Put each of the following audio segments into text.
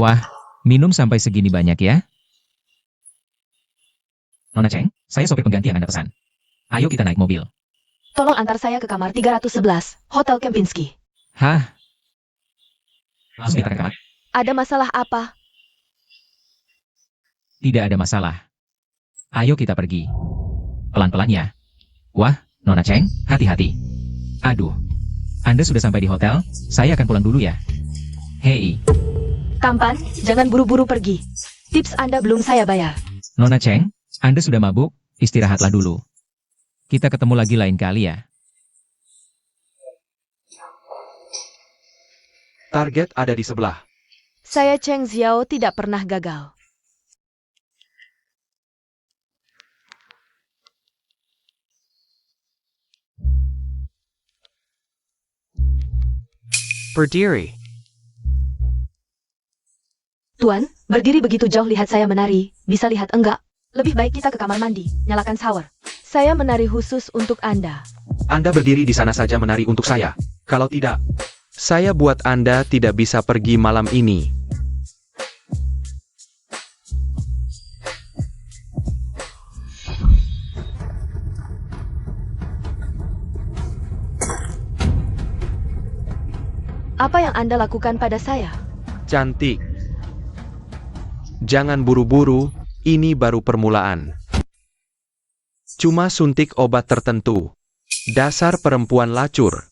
Wah, minum sampai segini banyak ya? Nona Cheng, saya sopir pengganti yang Anda pesan. Ayo kita naik mobil. Tolong antar saya ke kamar 311, Hotel Kempinski. Hah? Langsung kita ke kamar. Ada masalah apa? Tidak ada masalah. Ayo kita pergi. Pelan-pelan ya. Wah, Nona Cheng, hati-hati. Aduh, Anda sudah sampai di hotel, saya akan pulang dulu ya. Hei, Tampan, jangan buru-buru pergi. Tips Anda belum saya bayar. Nona Cheng, Anda sudah mabuk, istirahatlah dulu. Kita ketemu lagi lain kali ya. Target ada di sebelah. Saya Cheng Xiao tidak pernah gagal. Berdiri. Tuan, berdiri begitu jauh lihat saya menari, bisa lihat enggak? Lebih baik kita ke kamar mandi, nyalakan shower. Saya menari khusus untuk Anda. Anda berdiri di sana saja menari untuk saya. Kalau tidak, saya buat Anda tidak bisa pergi malam ini. Apa yang Anda lakukan pada saya? Cantik. Jangan buru-buru, ini baru permulaan. Cuma suntik obat tertentu. Dasar perempuan lacur.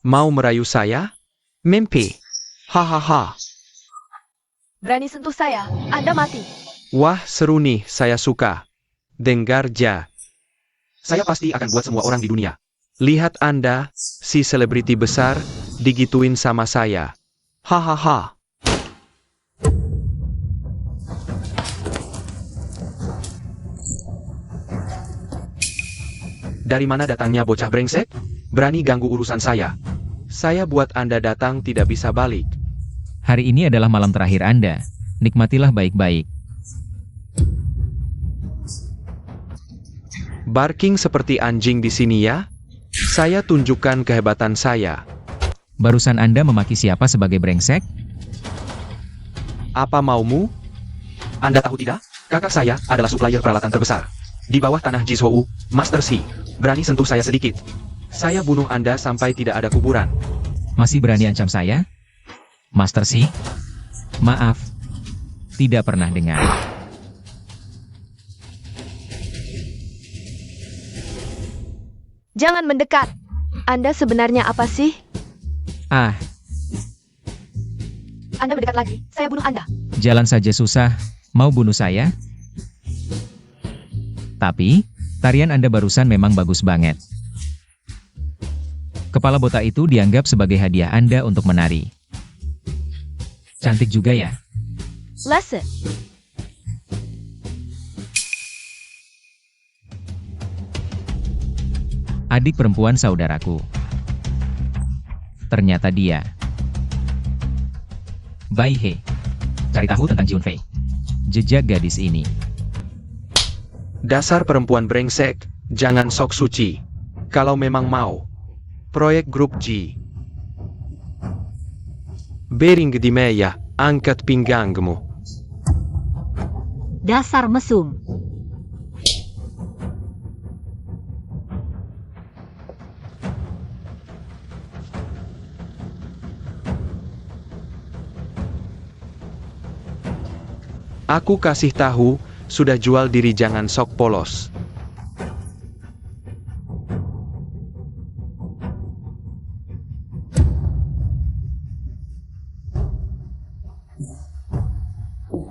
Mau merayu saya? Mimpi. Hahaha. Berani sentuh saya, Anda mati. Wah, seru nih, saya suka. Dengar ja. Saya pasti akan buat semua orang di dunia. Lihat Anda, si selebriti besar, digituin sama saya. Hahaha. Dari mana datangnya bocah brengsek? Berani ganggu urusan saya. Saya buat Anda datang tidak bisa balik. Hari ini adalah malam terakhir Anda. Nikmatilah baik-baik. Barking seperti anjing di sini ya. Saya tunjukkan kehebatan saya. Barusan Anda memaki siapa sebagai brengsek? Apa maumu? Anda tahu tidak? Kakak saya adalah supplier peralatan terbesar. Di bawah tanah Jizhou, Master C. Berani sentuh saya sedikit. Saya bunuh Anda sampai tidak ada kuburan. Masih berani ancam saya? Master C? Maaf. Tidak pernah dengar. Jangan mendekat. Anda sebenarnya apa sih? Ah, Anda mendekat lagi, saya bunuh Anda. jalan saja susah. Mau bunuh saya? Tapi, tarian Anda barusan memang bagus banget. Kepala botak itu dianggap sebagai hadiah Anda untuk menari. Cantik juga ya. Lesson. Adik perempuan saudaraku. Ternyata dia. Bai He. Cari tahu tentang Junfei. Jejak gadis ini. Dasar perempuan brengsek, jangan sok suci. Kalau memang mau. Proyek grup G. Bering di meja, angkat pinggangmu. Dasar mesum. Aku kasih tahu, sudah jual diri jangan sok polos.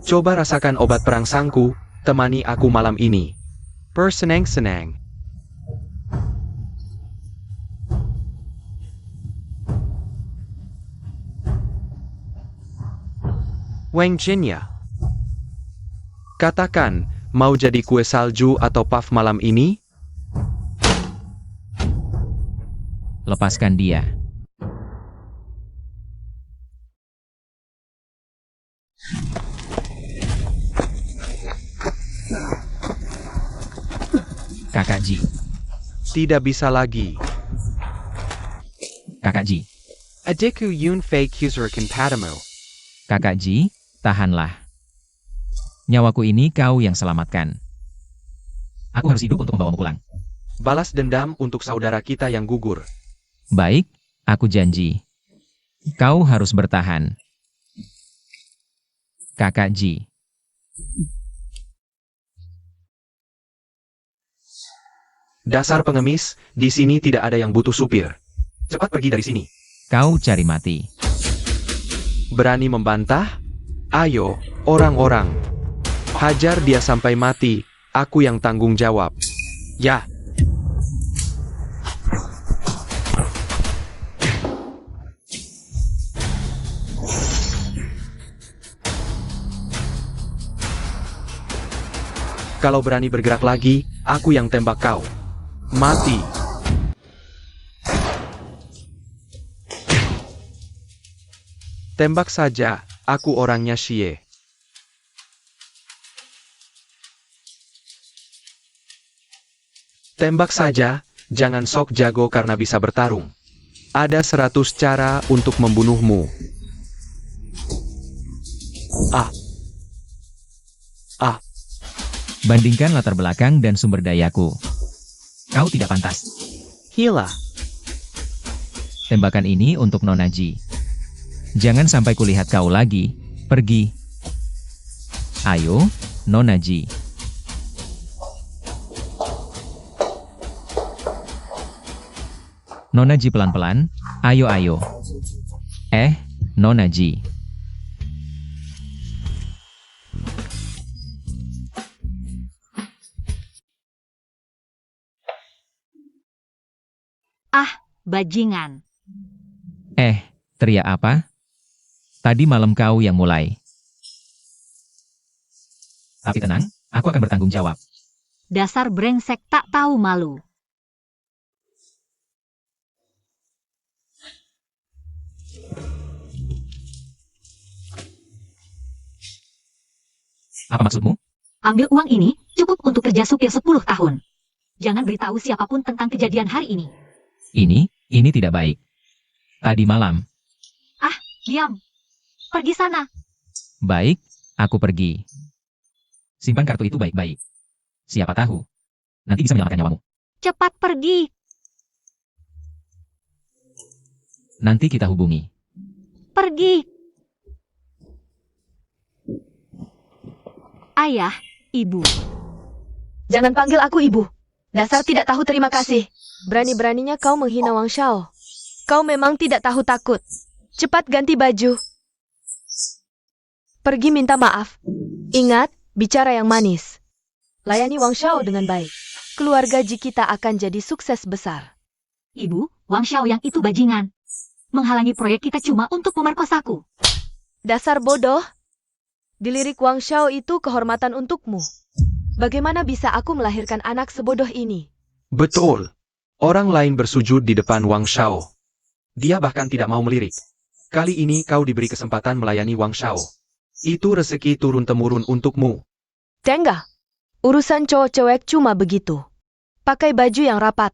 Coba rasakan obat perangsangku, temani aku malam ini. Bersenang-senang. Wang Jinya. Katakan, mau jadi kue salju atau puff malam ini? Lepaskan dia. Kakak Ji. Tidak bisa lagi. Kakak Ji. Adikku Yun Fei Kuzurakan padamu. Kakak Ji, tahanlah. Nyawaku ini kau yang selamatkan. Aku harus hidup untuk membawamu pulang. Balas dendam untuk saudara kita yang gugur. Baik, aku janji. Kau harus bertahan. Kakak Ji. Dasar pengemis, di sini tidak ada yang butuh supir. Cepat pergi dari sini. Kau cari mati. Berani membantah? Ayo, orang-orang. Hajar dia sampai mati, aku yang tanggung jawab. Ya. Kalau berani bergerak lagi, aku yang tembak kau. Mati. Tembak saja, aku orangnya Xie. Tembak saja, jangan sok jago karena bisa bertarung. Ada 100 cara untuk membunuhmu. Ah. Ah. Bandingkan latar belakang dan sumber dayaku. Kau tidak pantas. Hila. Tembakan ini untuk Nona Ji. Jangan sampai kulihat kau lagi. Pergi. Ayo, Nona Ji. Nona Ji pelan-pelan. Ayo, ayo. Nona Ji. Bajingan. Teriak apa? Tadi malam kau yang mulai. Tapi tenang, aku akan bertanggung jawab. Dasar brengsek tak tahu malu. Apa maksudmu? Ambil uang ini, cukup untuk kerja supir 10 tahun. Jangan beritahu siapapun tentang kejadian hari ini. Ini tidak baik. Tadi malam. Diam. Pergi sana. Baik, aku pergi. Simpan kartu itu baik-baik. Siapa tahu, nanti bisa menyelamatkan nyawamu. Cepat pergi. Nanti kita hubungi. Pergi. Ayah, ibu. Jangan panggil aku ibu. Dasar tidak tahu terima kasih. Berani-beraninya kau menghina Wang Shao. Kau memang tidak tahu takut. Cepat ganti baju. Pergi minta maaf. Ingat, bicara yang manis. Layani Wang Shao dengan baik. Keluarga Ji kita akan jadi sukses besar. Ibu, Wang Shao yang itu bajingan. Menghalangi proyek kita cuma untuk memerkosaku. Dasar bodoh. Dilirik Wang Shao itu kehormatan untukmu. Bagaimana bisa aku melahirkan anak sebodoh ini? Betul. Orang lain bersujud di depan Wang Shao. Dia bahkan tidak mau melirik. Kali ini kau diberi kesempatan melayani Wang Shao. Itu rezeki turun-temurun untukmu. Tengah. Urusan cowok-cewek cuma begitu. Pakai baju yang rapat.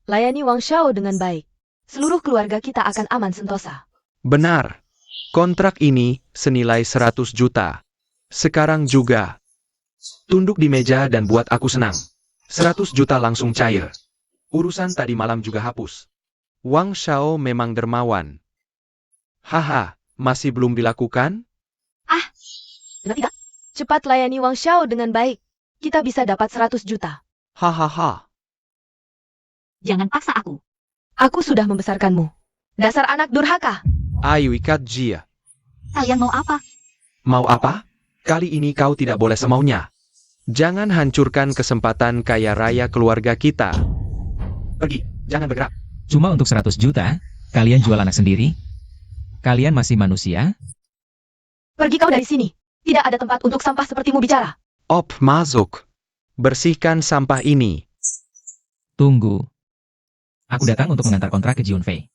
Layani Wang Shao dengan baik. Seluruh keluarga kita akan aman sentosa. Benar. Kontrak ini senilai 100 juta. Sekarang juga. Tunduk di meja dan buat aku senang. 100 juta langsung cair. Urusan tadi malam juga hapus. Wang Shao memang dermawan. Haha, masih belum dilakukan? Tidak. Cepat layani Wang Shao dengan baik. Kita bisa dapat 100 juta. Hahaha. Jangan paksa aku. Aku sudah membesarkanmu. Dasar anak durhaka. Ayo ikat Jia. Kalian mau apa? Mau apa? Kali ini kau tidak boleh semaunya. Jangan hancurkan kesempatan kaya raya keluarga kita. Pergi, jangan bergerak. Cuma untuk 100 juta, kalian jual anak sendiri? Kalian masih manusia? Pergi kau dari sini. Tidak ada tempat untuk sampah sepertimu bicara. Op, masuk. Bersihkan sampah ini. Tunggu. Aku datang untuk mengantar kontrak ke Jiunfei.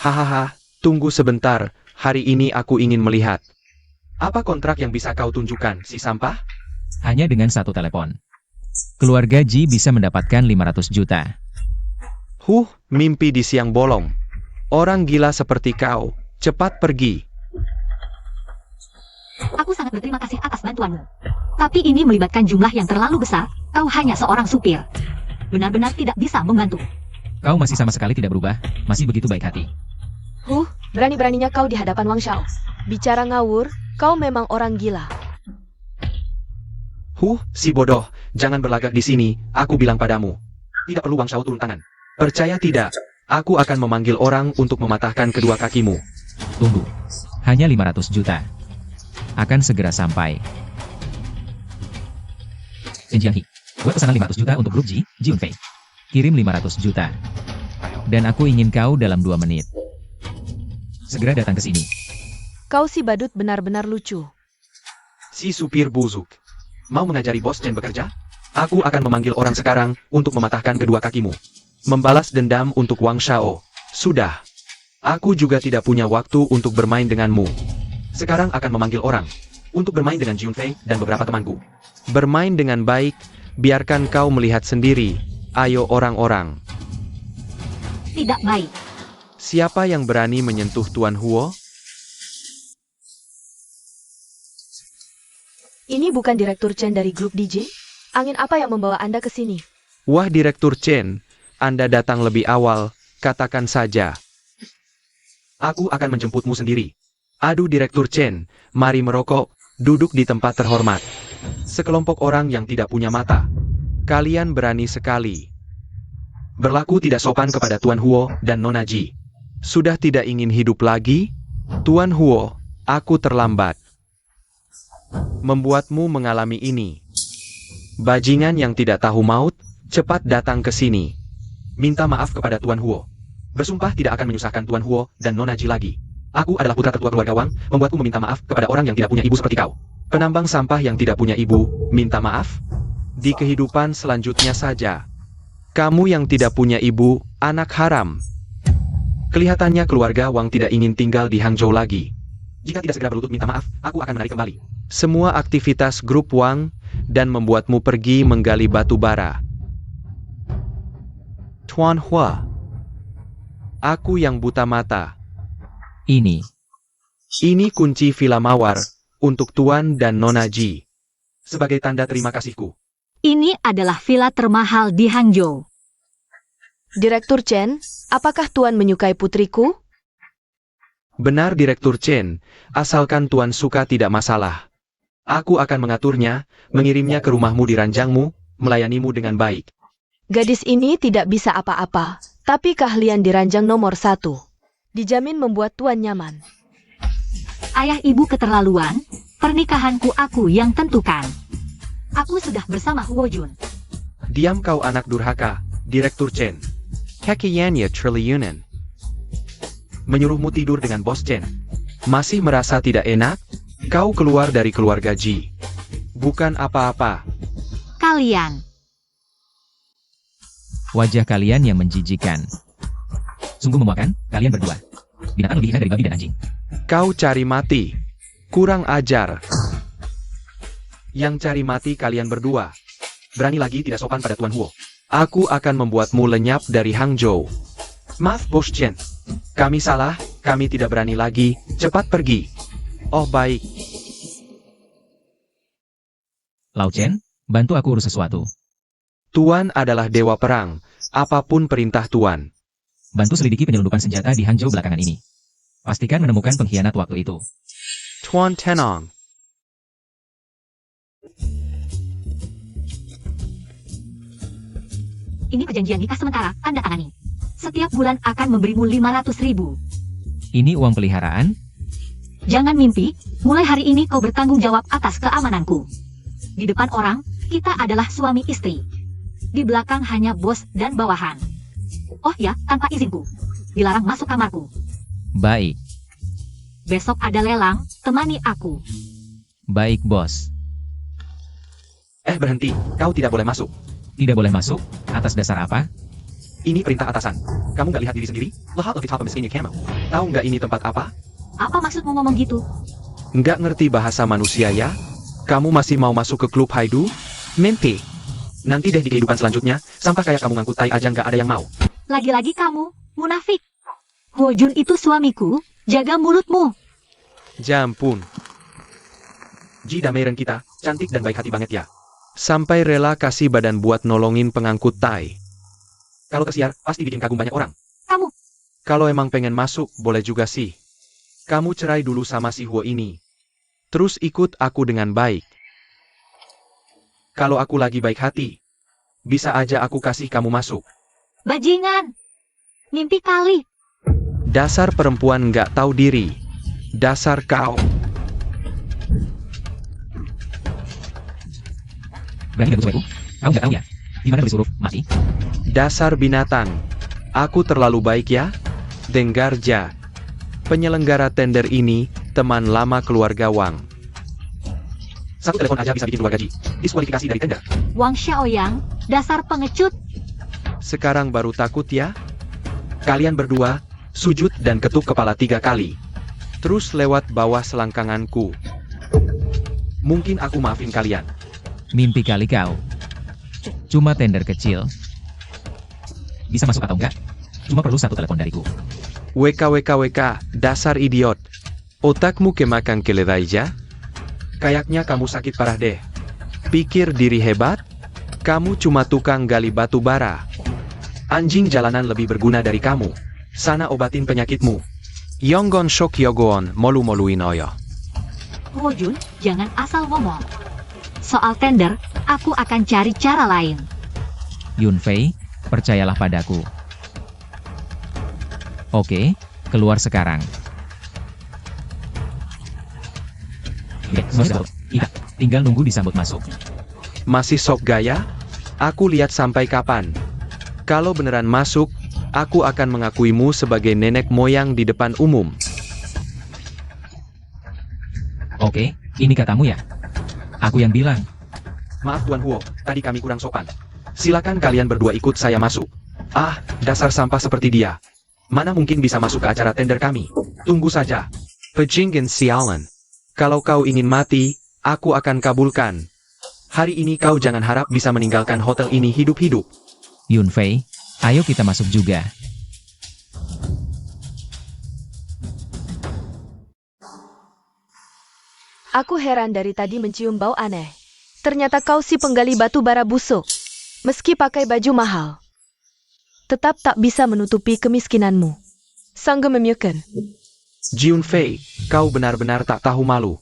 Hahaha, tunggu sebentar. Hari ini aku ingin melihat. Apa kontrak yang bisa kau tunjukkan, si sampah? Hanya dengan satu telepon. Keluarga Ji bisa mendapatkan 500 juta. Mimpi di siang bolong. Orang gila seperti kau, cepat pergi. Aku sangat berterima kasih atas bantuanmu. Tapi ini melibatkan jumlah yang terlalu besar. Kau hanya seorang supir. Benar-benar tidak bisa membantu. Kau masih sama sekali tidak berubah, masih begitu baik hati. Berani-beraninya kau di hadapan Wang Shao. Bicara ngawur, kau memang orang gila. Si bodoh, jangan berlagak di sini, aku bilang padamu. Tidak perlu Wang Shao turun tangan. Percaya tidak, aku akan memanggil orang untuk mematahkan kedua kakimu. Tunggu, hanya 500 juta. Akan segera sampai. Shin Jianghe, buat pesanan 500 juta untuk grup Ji Junfei. Kirim 500 juta. Dan aku ingin kau dalam 2 menit. Segera datang ke sini. Kau si badut benar-benar lucu. Si supir busuk. Mau mengajari bos Chen bekerja? Aku akan memanggil orang sekarang untuk mematahkan kedua kakimu. Membalas dendam untuk Wang Shao. Sudah. Aku juga tidak punya waktu untuk bermain denganmu. Sekarang akan memanggil orang untuk bermain dengan Junfei dan beberapa temanku. Bermain dengan baik, biarkan kau melihat sendiri. Ayo orang-orang. Tidak baik. Siapa yang berani menyentuh Tuan Huo? Ini bukan Direktur Chen dari grup DJ? Angin apa yang membawa Anda ke sini? Wah Direktur Chen, Anda datang lebih awal, katakan saja. Aku akan menjemputmu sendiri. Aduh Direktur Chen, mari merokok, duduk di tempat terhormat. Sekelompok orang yang tidak punya mata. Kalian berani sekali. Berlaku tidak sopan kepada Tuan Huo dan Nona Ji. Sudah tidak ingin hidup lagi? Tuan Huo, aku terlambat. Membuatmu mengalami ini. Bajingan yang tidak tahu maut, cepat datang ke sini. Minta maaf kepada Tuan Huo. Bersumpah tidak akan menyusahkan Tuan Huo dan Nona Ji lagi. Aku adalah putra tertua keluarga Wang, membuatku meminta maaf kepada orang yang tidak punya ibu seperti kau. Penambang sampah yang tidak punya ibu, minta maaf? Di kehidupan selanjutnya saja. Kamu yang tidak punya ibu, anak haram. Kelihatannya keluarga Wang tidak ingin tinggal di Hangzhou lagi. Jika tidak segera berlutut minta maaf, aku akan menarik kembali semua aktivitas grup Wang dan membuatmu pergi menggali batu bara. Tuan Hua. Aku yang buta mata. Ini Kunci Villa Mawar untuk Tuan dan Nona Ji. Sebagai tanda terima kasihku. Ini adalah villa termahal di Hangzhou. Direktur Chen, apakah Tuan menyukai putriku? Benar Direktur Chen, asalkan Tuan suka tidak masalah. Aku akan mengaturnya, mengirimnya ke rumahmu di ranjangmu, melayanimu dengan baik. Gadis ini tidak bisa apa-apa, tapi keahlian di ranjang nomor 1. Dijamin membuat Tuan nyaman. Ayah ibu keterlaluan, pernikahanku aku yang tentukan. Aku sudah bersama Huo Jun. Diam kau anak durhaka, Direktur Chen. Kekiannya triliunan. Menyuruhmu tidur dengan bos Chen. Masih merasa tidak enak? Kau keluar dari keluarga Ji. Bukan apa-apa. Kalian. wajah kalian yang menjijikan. Sungguh memuakkan, kalian berdua. Binatang lebih hina dari babi dan anjing. Kau cari mati. Kurang ajar. Yang cari mati kalian berdua. Berani lagi tidak sopan pada Tuan Huo. Aku akan membuatmu lenyap dari Hangzhou. Maaf Bos Chen. Kami salah, kami tidak berani lagi. Cepat pergi. Oh baik. Lao Chen, bantu aku urus sesuatu. Tuan adalah dewa perang. Apapun perintah Tuan. Bantu selidiki penyelundupan senjata di Hangzhou belakangan ini. Pastikan menemukan pengkhianat waktu itu. Tuan Tenong. Ini perjanjian nikah sementara, tanda tangani. Setiap bulan akan memberimu 500.000. Ini uang peliharaan? Jangan mimpi, mulai hari ini kau bertanggung jawab atas keamananku. Di depan orang, kita adalah suami istri. Di belakang hanya bos dan bawahan. Oh ya, tanpa izinku. Dilarang masuk kamarku. Baik. Besok ada lelang, temani aku. Baik, bos. Berhenti, kau tidak boleh masuk. Tidak boleh masuk? Atas dasar apa? Ini perintah atasan. Kamu nggak lihat diri sendiri? Lehat of the in your camel. Tahu nggak ini tempat apa? Apa maksudmu ngomong gitu? Nggak ngerti bahasa manusia ya? Kamu masih mau masuk ke klub Haidu? Mimpi. Nanti deh di kehidupan selanjutnya, sampah kayak kamu ngangkut tai aja nggak ada yang mau. Lagi-lagi kamu, munafik. Huo Jun itu suamiku, jaga mulutmu. Jampun. Ji Dameren kita, cantik dan baik hati banget ya. Sampai rela kasih badan buat nolongin pengangkut Tai. Kalau kesiar, pasti bikin kagum banyak orang. Kamu. Kalau emang pengen masuk, boleh juga sih. Kamu cerai dulu sama si Huo ini. Terus ikut aku dengan baik. Kalau aku lagi baik hati, bisa aja aku kasih kamu masuk. Bajingan. Mimpi kali. Dasar perempuan nggak tahu diri. Dasar kau. Berani ganggu cewekku? Kau nggak tahu ya? Gimana tulis huruf, Mati? Dasar binatang. Aku terlalu baik ya? Denggarja. Penyelenggara tender ini, teman lama keluarga Wang. Satu telepon aja bisa bikin keluarga Ji diskualifikasi dari tender. Wang Xiaoyang, dasar pengecut. Sekarang baru takut ya? Kalian berdua, sujud dan ketuk kepala 3 kali. Terus lewat bawah selangkanganku. Mungkin aku maafin kalian. Mimpi kali kau. Cuma tender kecil. Bisa masuk atau enggak? Cuma perlu satu telepon dariku. WKWKWK, dasar idiot. Otakmu kemakan keledaija? Kayaknya kamu sakit parah deh. Pikir diri hebat? Kamu cuma tukang gali batu bara. Anjing jalanan lebih berguna dari kamu. Sana obatin penyakitmu. Yonggon Shok Yogoon molu-moluin oyo. Huo Jun, jangan asal ngomong. Soal tender, aku akan cari cara lain. Yun Fei, percayalah padaku. Oke, keluar sekarang. Masuk. Iya, tinggal nunggu disambut masuk. Masih sok gaya? Aku lihat sampai kapan. Kalau beneran masuk, aku akan mengakuimu sebagai nenek moyang di depan umum. Oke, ini katamu ya? Aku yang bilang. Maaf Tuan Huo, tadi kami kurang sopan. Silakan kalian berdua ikut saya masuk. Ah, dasar sampah seperti dia. Mana mungkin bisa masuk ke acara tender kami? Tunggu saja. Pejingin sialan. Kalau kau ingin mati, aku akan kabulkan. Hari ini kau jangan harap bisa meninggalkan hotel ini hidup-hidup. Yun Fei, ayo kita masuk juga. Aku heran dari tadi mencium bau aneh. Ternyata kau si penggali batu bara busuk. Meski pakai baju mahal, tetap tak bisa menutupi kemiskinanmu. Sanggup memyukan. Jiun Fei, kau benar-benar tak tahu malu.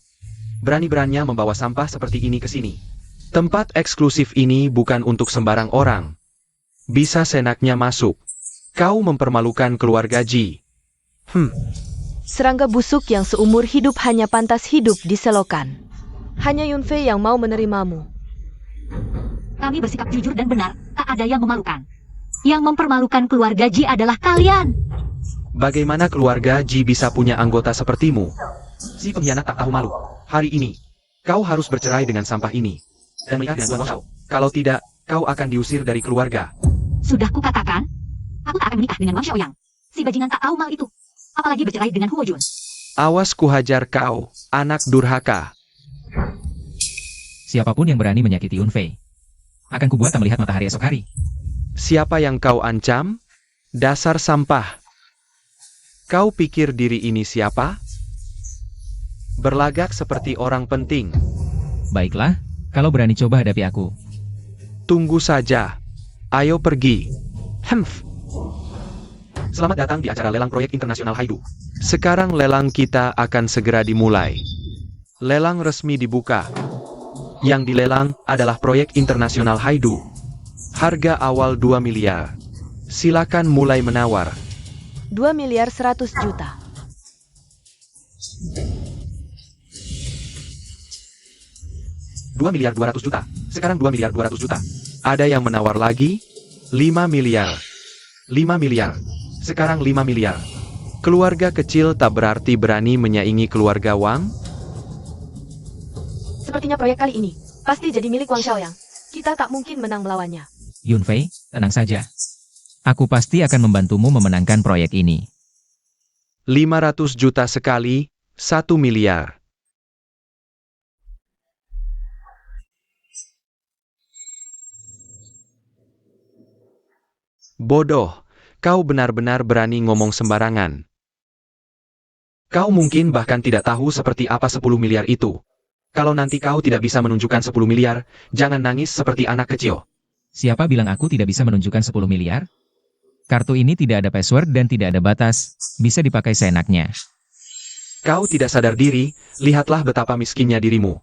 Berani-beraninya membawa sampah seperti ini ke sini. Tempat eksklusif ini bukan untuk sembarang orang. Bisa senaknya masuk. Kau mempermalukan keluarga Ji. Serangga busuk yang seumur hidup hanya pantas hidup di selokan. Hanya Yun Fei yang mau menerimamu. Kami bersikap jujur dan benar, tak ada yang memalukan. Yang mempermalukan keluarga Ji adalah kalian. Bagaimana keluarga Ji bisa punya anggota sepertimu? Si pengkhianat tak tahu malu. Hari ini, kau harus bercerai dengan sampah ini. Dan menikah dengan Tuan Shao. Kalau tidak, kau akan diusir dari keluarga. Sudah kukatakan, aku tak akan menikah dengan Wang Xiaoyang. Si bajingan tak tahu mal itu. Apalagi bercerai dengan Huo Jun. Awas kuhajar kau, anak durhaka. Siapapun yang berani menyakiti Yun Fei, akan kubuat tak melihat matahari esok hari. Siapa yang kau ancam? Dasar sampah. Kau pikir diri ini siapa? Berlagak seperti orang penting. Baiklah, kalau berani coba hadapi aku. Tunggu saja. Ayo pergi. Selamat datang di acara lelang proyek internasional Haidu. Sekarang lelang kita akan segera dimulai. Lelang resmi dibuka. Yang dilelang adalah proyek internasional Haidu. Harga awal 2 miliar. Silakan mulai menawar. 2 miliar 100 juta. $2.200.000.000. Sekarang 2.200.000.000. Ada yang menawar lagi? 5 miliar. 5 miliar. Sekarang 5 miliar. Keluarga kecil tak berarti berani menyaingi keluarga Wang? Sepertinya proyek kali ini pasti jadi milik Wang Xiaoyang. Kita tak mungkin menang melawannya. Yun Fei, tenang saja. Aku pasti akan membantumu memenangkan proyek ini. 500 juta sekali, 1 miliar. Bodoh, kau benar-benar berani ngomong sembarangan. Kau mungkin bahkan tidak tahu seperti apa 10 miliar itu. Kalau nanti kau tidak bisa menunjukkan 10 miliar, jangan nangis seperti anak kecil. Siapa bilang aku tidak bisa menunjukkan 10 miliar? Kartu ini tidak ada password dan tidak ada batas, bisa dipakai seenaknya. Kau tidak sadar diri, lihatlah betapa miskinnya dirimu.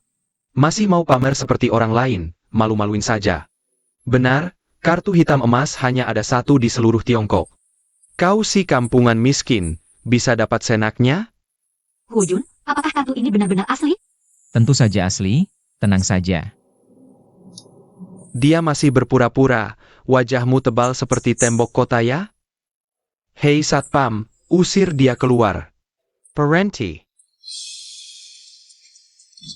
Masih mau pamer seperti orang lain, malu-maluin saja. Benar, kartu hitam emas hanya ada satu di seluruh Tiongkok. Kau si kampungan miskin, bisa dapat seenaknya? Huo Jun, apakah kartu ini benar-benar asli? Tentu saja asli, tenang saja. Dia masih berpura-pura, wajahmu tebal seperti tembok kota ya? Hei Satpam, usir dia keluar. Parenti.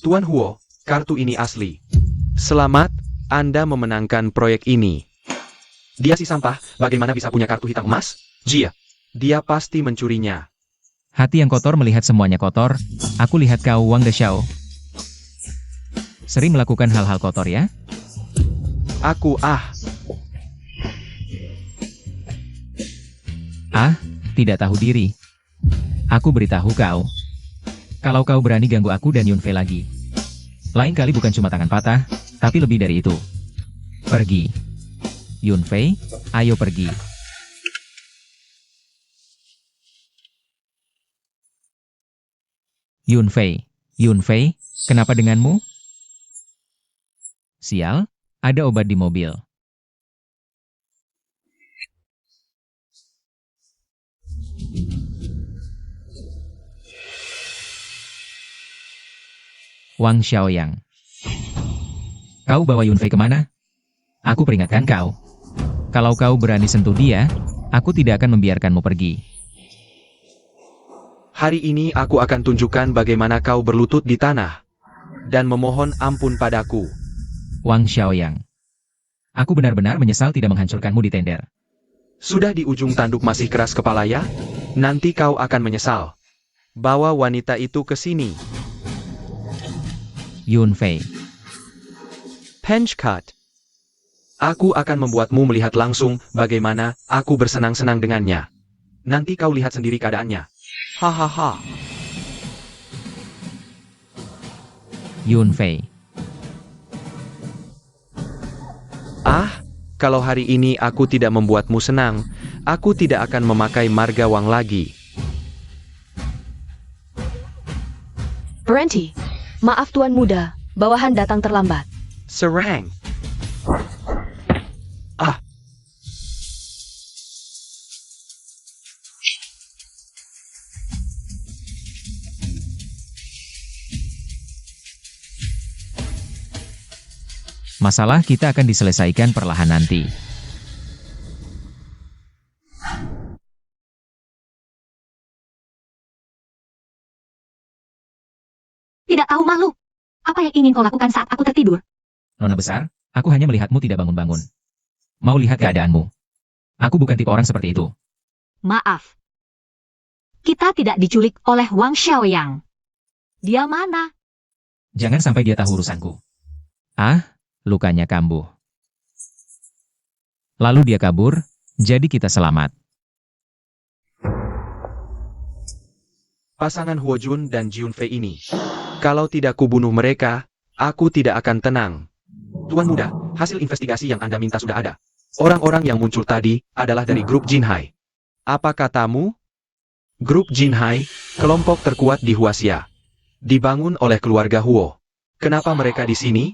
Tuan Huo, kartu ini asli. Selamat, Anda memenangkan proyek ini. Dia si sampah, bagaimana bisa punya kartu hitam emas? Jia. Dia pasti mencurinya. Hati yang kotor melihat semuanya kotor, aku lihat kau Wang Dexiao. Sering melakukan hal-hal kotor ya? Aku Tidak tahu diri. Aku beritahu kau. Kalau kau berani ganggu aku dan Yunfei lagi. Lain kali bukan cuma tangan patah, tapi lebih dari itu. Pergi. Yunfei, ayo pergi. Yunfei, kenapa denganmu? Sial, ada obat di mobil. Wang Xiaoyang. Kau bawa Yunfei kemana? Aku peringatkan kau. Kalau kau berani sentuh dia, aku tidak akan membiarkanmu pergi. Hari ini aku akan tunjukkan bagaimana kau berlutut di tanah. Dan memohon ampun padaku. Wang Xiaoyang. Aku benar-benar menyesal tidak menghancurkanmu di tender. Sudah di ujung tanduk masih keras kepala ya? Nanti kau akan menyesal. Bawa wanita itu ke sini. Yunfei. Pinch cut. Aku akan membuatmu melihat langsung bagaimana aku bersenang-senang dengannya. Nanti kau lihat sendiri keadaannya. Hahaha. Yunfei. Kalau hari ini aku tidak membuatmu senang, aku tidak akan memakai marga Wang lagi. Parenti, maaf tuan muda, bawahan datang terlambat. Serang. Masalah kita akan diselesaikan perlahan nanti. Tidak tahu malu. Apa yang ingin kau lakukan saat aku tertidur? Nona besar, aku hanya melihatmu tidak bangun-bangun. Mau lihat keadaanmu. Aku bukan tipe orang seperti itu. Maaf. Kita tidak diculik oleh Wang Xiaoyang. Dia mana? Jangan sampai dia tahu urusanku. Lukanya kambuh. Lalu dia kabur, jadi kita selamat. Pasangan Huo Jun dan Jiunfei ini. Kalau tidak kubunuh mereka, aku tidak akan tenang. Tuan muda, hasil investigasi yang Anda minta sudah ada. Orang-orang yang muncul tadi adalah dari grup Jinhai. Apa katamu? Grup Jinhai, kelompok terkuat di Huaxia. Dibangun oleh keluarga Huo. Kenapa mereka di sini?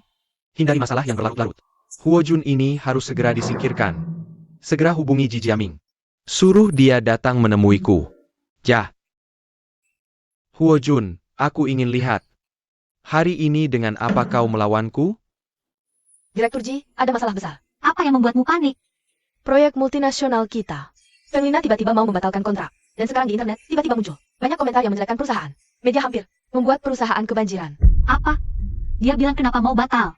Hindari masalah yang berlarut-larut. Huo Jun ini harus segera disingkirkan. Segera hubungi Ji Jiaming. Suruh dia datang menemuiku. Huo Jun, aku ingin lihat. Hari ini dengan apa kau melawanku? Direktur Ji, ada masalah besar. Apa yang membuatmu panik? Proyek multinasional kita. Feng Lina tiba-tiba mau membatalkan kontrak. Dan sekarang di internet tiba-tiba muncul banyak komentar yang menjelekkan perusahaan. Media hampir membuat perusahaan kebanjiran. Apa? Dia bilang kenapa mau batal?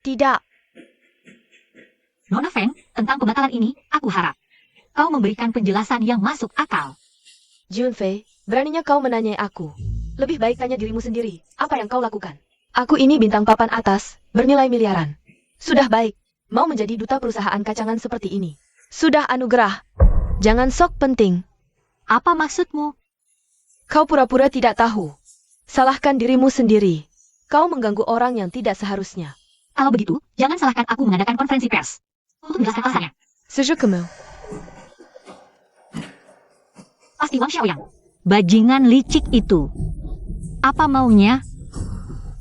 Tidak. Nona Feng, tentang pembatalan ini, aku harap kau memberikan penjelasan yang masuk akal. Junfei, beraninya kau menanyai aku. Lebih baik tanya dirimu sendiri, apa yang kau lakukan? Aku ini bintang papan atas, bernilai miliaran. Sudah baik, mau menjadi duta perusahaan kacangan seperti ini. Sudah anugerah. Jangan sok penting. Apa maksudmu? Kau pura-pura tidak tahu. Salahkan dirimu sendiri. Kau mengganggu orang yang tidak seharusnya. Kalau begitu, jangan salahkan aku mengadakan konferensi pers. Untuk menjelaskan alasannya, Sejukemu. pasti Wang Xiaoyang. Bajingan licik itu. Apa maunya?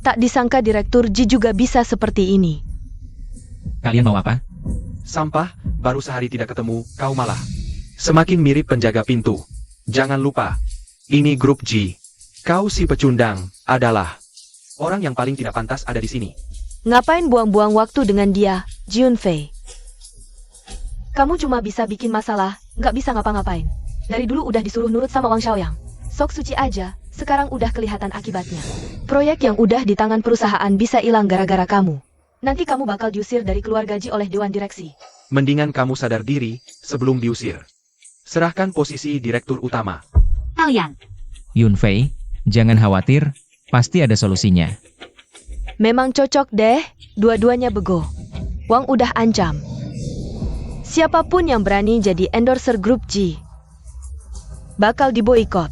Tak disangka Direktur Ji juga bisa seperti ini. Kalian mau apa? Sampah, baru sehari tidak ketemu, kau malah semakin mirip penjaga pintu. Jangan lupa, ini grup G. Kau si pecundang, adalah orang yang paling tidak pantas ada di sini. Ngapain buang-buang waktu dengan dia, Junfei? Kamu cuma bisa bikin masalah, nggak bisa ngapa-ngapain. Dari dulu udah disuruh nurut sama Wang Xiaoyang. Sok suci aja, sekarang udah kelihatan akibatnya. Proyek yang udah di tangan perusahaan bisa hilang gara-gara kamu. Nanti kamu bakal diusir dari keluarga Ji oleh Dewan Direksi. Mendingan kamu sadar diri sebelum diusir. Serahkan posisi direktur utama. Kalian, Yunfei, jangan khawatir, pasti ada solusinya. Memang cocok deh, dua-duanya bego. Wang udah ancam. Siapapun yang berani jadi endorser grup Ji bakal diboikot.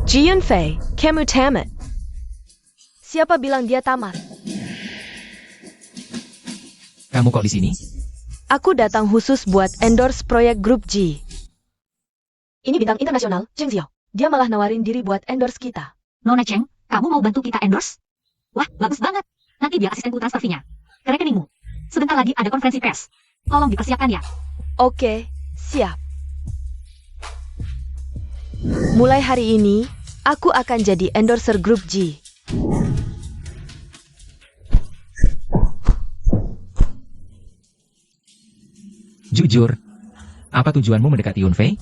Ji Yunfei, kamu tamat. Siapa bilang dia tamat? Kamu kok di sini? Aku datang khusus buat endorse proyek grup G. Ini bintang internasional, Cheng Xiao. Dia malah nawarin diri buat endorse kita. Nona Cheng, kamu mau bantu kita endorse? Wah, bagus banget. Nanti biar asistenku transfer fee-nya ke rekeningmu. Sebentar lagi ada konferensi pers. Tolong dipersiapkan ya. Oke, siap. Mulai hari ini, aku akan jadi endorser grup G. Jujur, apa tujuanmu mendekati Yunfei?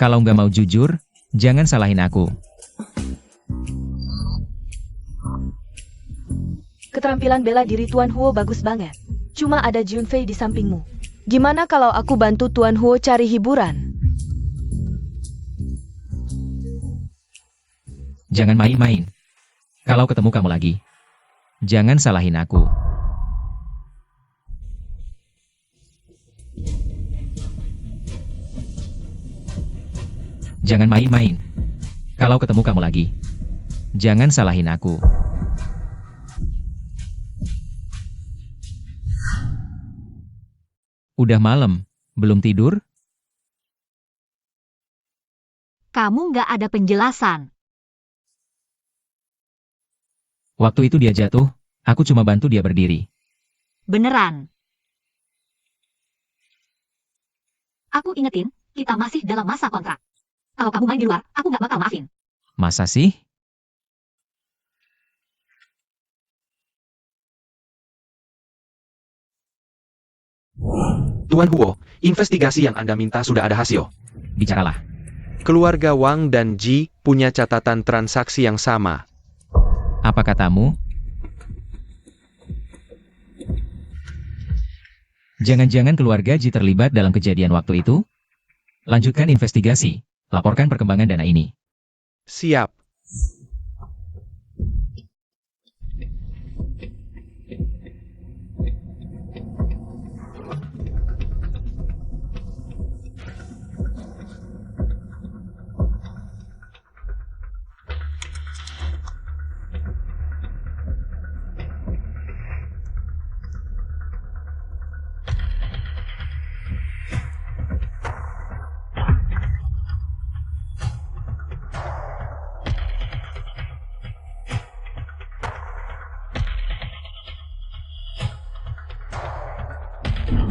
Kalau nggak mau jujur, jangan salahin aku. Keterampilan bela diri Tuan Huo bagus banget. Cuma ada Junfei di sampingmu. Gimana kalau aku bantu Tuan Huo cari hiburan? Jangan main-main. Kalau ketemu kamu lagi, jangan salahin aku. Jangan main-main. Kalau ketemu kamu lagi, jangan salahin aku. Udah malam, belum tidur? Kamu nggak ada penjelasan. Waktu itu dia jatuh, aku cuma bantu dia berdiri. Beneran. Aku ingetin, kita masih dalam masa kontrak. Kalau kamu main di luar, aku nggak bakal maafin. Masa sih? Tuan Huo, investigasi yang Anda minta sudah ada hasil. Bicaralah. Keluarga Wang dan Ji punya catatan transaksi yang sama. Apa katamu? Jangan-jangan keluarga Ji terlibat dalam kejadian waktu itu? Lanjutkan investigasi. Laporkan perkembangan dana ini. Siap.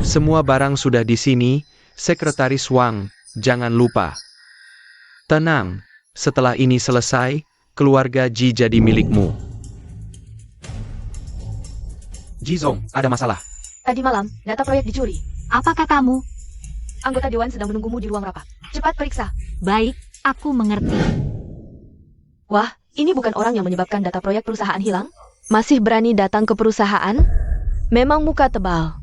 Semua barang sudah di sini, Sekretaris Wang, jangan lupa. Tenang, setelah ini selesai, keluarga Ji jadi milikmu. Jizong, ada masalah. Tadi malam, data proyek dicuri. Apa katamu? Anggota Dewan sedang menunggumu di ruang rapat. Cepat periksa. Baik, aku mengerti. Wah, ini bukan orang yang menyebabkan data proyek perusahaan hilang? Masih berani datang ke perusahaan? Memang muka tebal.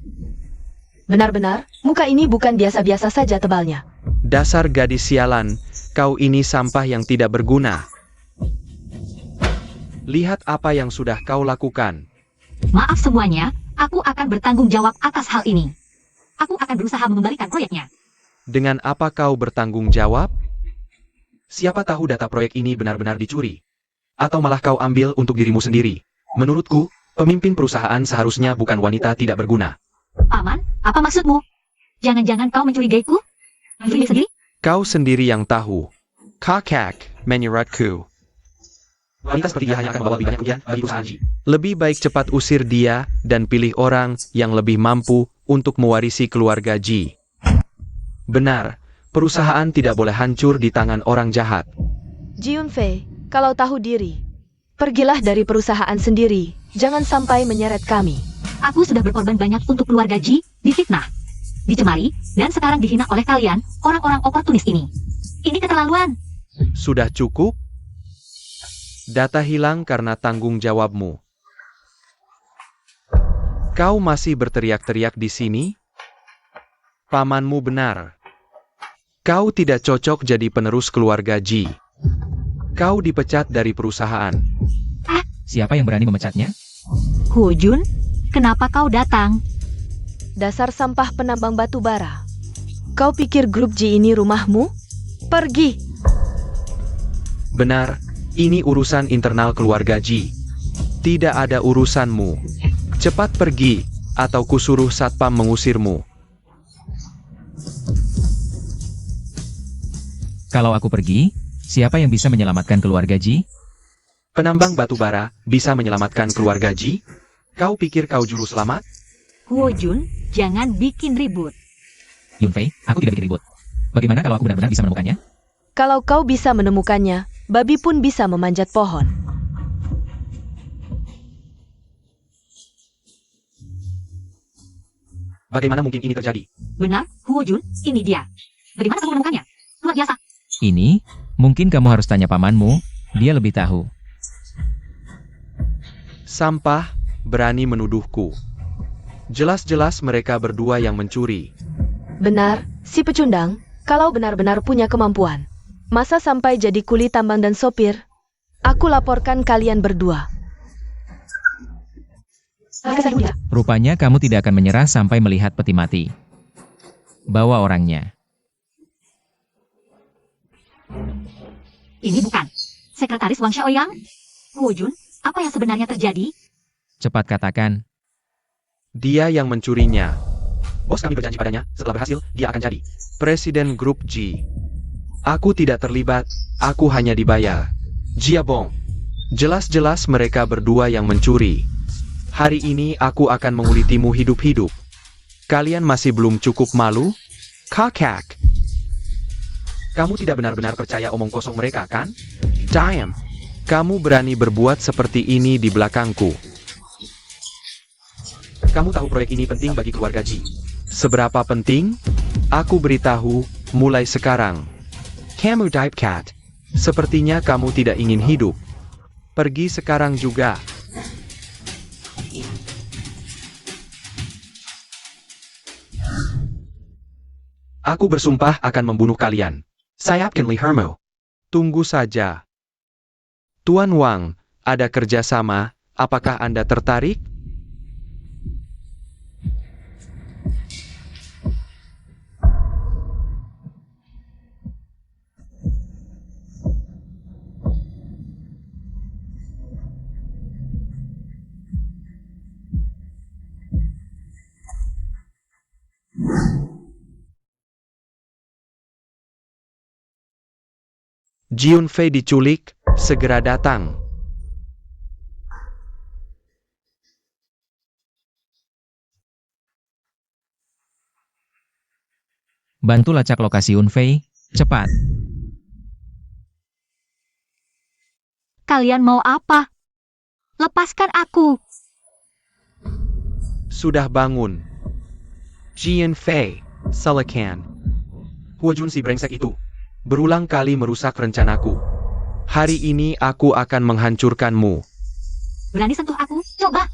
Benar-benar, muka ini bukan biasa-biasa saja tebalnya. Dasar gadis sialan, kau ini sampah yang tidak berguna. Lihat apa yang sudah kau lakukan. Maaf semuanya, aku akan bertanggung jawab atas hal ini. Aku akan berusaha mengembalikan proyeknya. Dengan apa kau bertanggung jawab? Siapa tahu data proyek ini benar-benar dicuri. Atau malah kau ambil untuk dirimu sendiri. Menurutku, pemimpin perusahaan seharusnya bukan wanita tidak berguna. Paman, apa maksudmu? Jangan-jangan kau mencurigaiku? Pilih sendiri? Kau sendiri yang tahu. Kakak, menurutku. Wanita seperti dia hanya akan membawa lebih banyak kerugian bagi perusahaan Ji. Lebih baik cepat usir dia dan pilih orang yang lebih mampu untuk mewarisi keluarga Ji. Benar, perusahaan tidak boleh hancur di tangan orang jahat. Ji Yunfei, kalau tahu diri, pergilah dari perusahaan sendiri. Jangan sampai menyeret kami. Aku sudah berkorban banyak untuk keluarga Ji, difitnah, dicemari, dan sekarang dihina oleh kalian, orang-orang oportunis ini. Ini keterlaluan. Sudah cukup? Data hilang karena tanggung jawabmu. Kau masih berteriak-teriak di sini? Pamanmu benar. Kau tidak cocok jadi penerus keluarga Ji. Kau dipecat dari perusahaan. Siapa yang berani memecatnya? Huo Jun, kenapa kau datang? Dasar sampah penambang batu bara. Kau pikir grup Ji ini rumahmu? Pergi! Benar, ini urusan internal keluarga Ji. Tidak ada urusanmu. Cepat pergi, atau kusuruh satpam mengusirmu. Kalau aku pergi, siapa yang bisa menyelamatkan keluarga Ji? Penambang batu bara bisa menyelamatkan keluarga Ji? Kau pikir kau juru selamat? Huo Jun, jangan bikin ribut. Yunfei, aku tidak bikin ribut. Bagaimana kalau aku benar-benar bisa menemukannya? Kalau kau bisa menemukannya, babi pun bisa memanjat pohon. Bagaimana mungkin ini terjadi? Benar, Huo Jun, ini dia. Bagaimana kamu menemukannya? Luar biasa. Ini, mungkin kamu harus tanya pamanmu, dia lebih tahu. Sampah berani menuduhku. Jelas-jelas mereka berdua yang mencuri. Benar, si pecundang, kalau benar-benar punya kemampuan. Masa sampai jadi kuli tambang dan sopir? Aku laporkan kalian berdua. Rupanya kamu tidak akan menyerah sampai melihat peti mati. Bawa orangnya. Ini bukan Sekretaris Wang Xiaoyang. Huo Jun, apa yang sebenarnya terjadi? Cepat katakan. Dia yang mencurinya. Bos kami berjanji padanya, setelah berhasil, dia akan jadi Presiden Grup Ji. Aku tidak terlibat, aku hanya dibayar. Jiabong. Jelas-jelas mereka berdua yang mencuri. Hari ini aku akan mengulitimu hidup-hidup. Kalian masih belum cukup malu? Kakak. Kamu tidak benar-benar percaya omong kosong mereka, kan? Damn. Kamu berani berbuat seperti ini di belakangku. Kamu tahu proyek ini penting bagi keluarga Ji. Seberapa penting? Aku beritahu, mulai sekarang. Kamu Cat. Sepertinya kamu tidak ingin hidup. Pergi sekarang juga. Aku bersumpah akan membunuh kalian. Saya Kinley Hermo. Tunggu saja. Tuan Wang, ada kerjasama, apakah Anda tertarik? Ji Yunfei diculik, segera datang. Bantu lacak lokasi Yunfei, cepat. Kalian mau apa? Lepaskan aku. Sudah bangun. Ji Yunfei, Selekan. Huo Jun si brengsek itu. Berulang kali merusak rencanaku. Hari ini aku akan menghancurkanmu. Berani sentuh aku? Coba.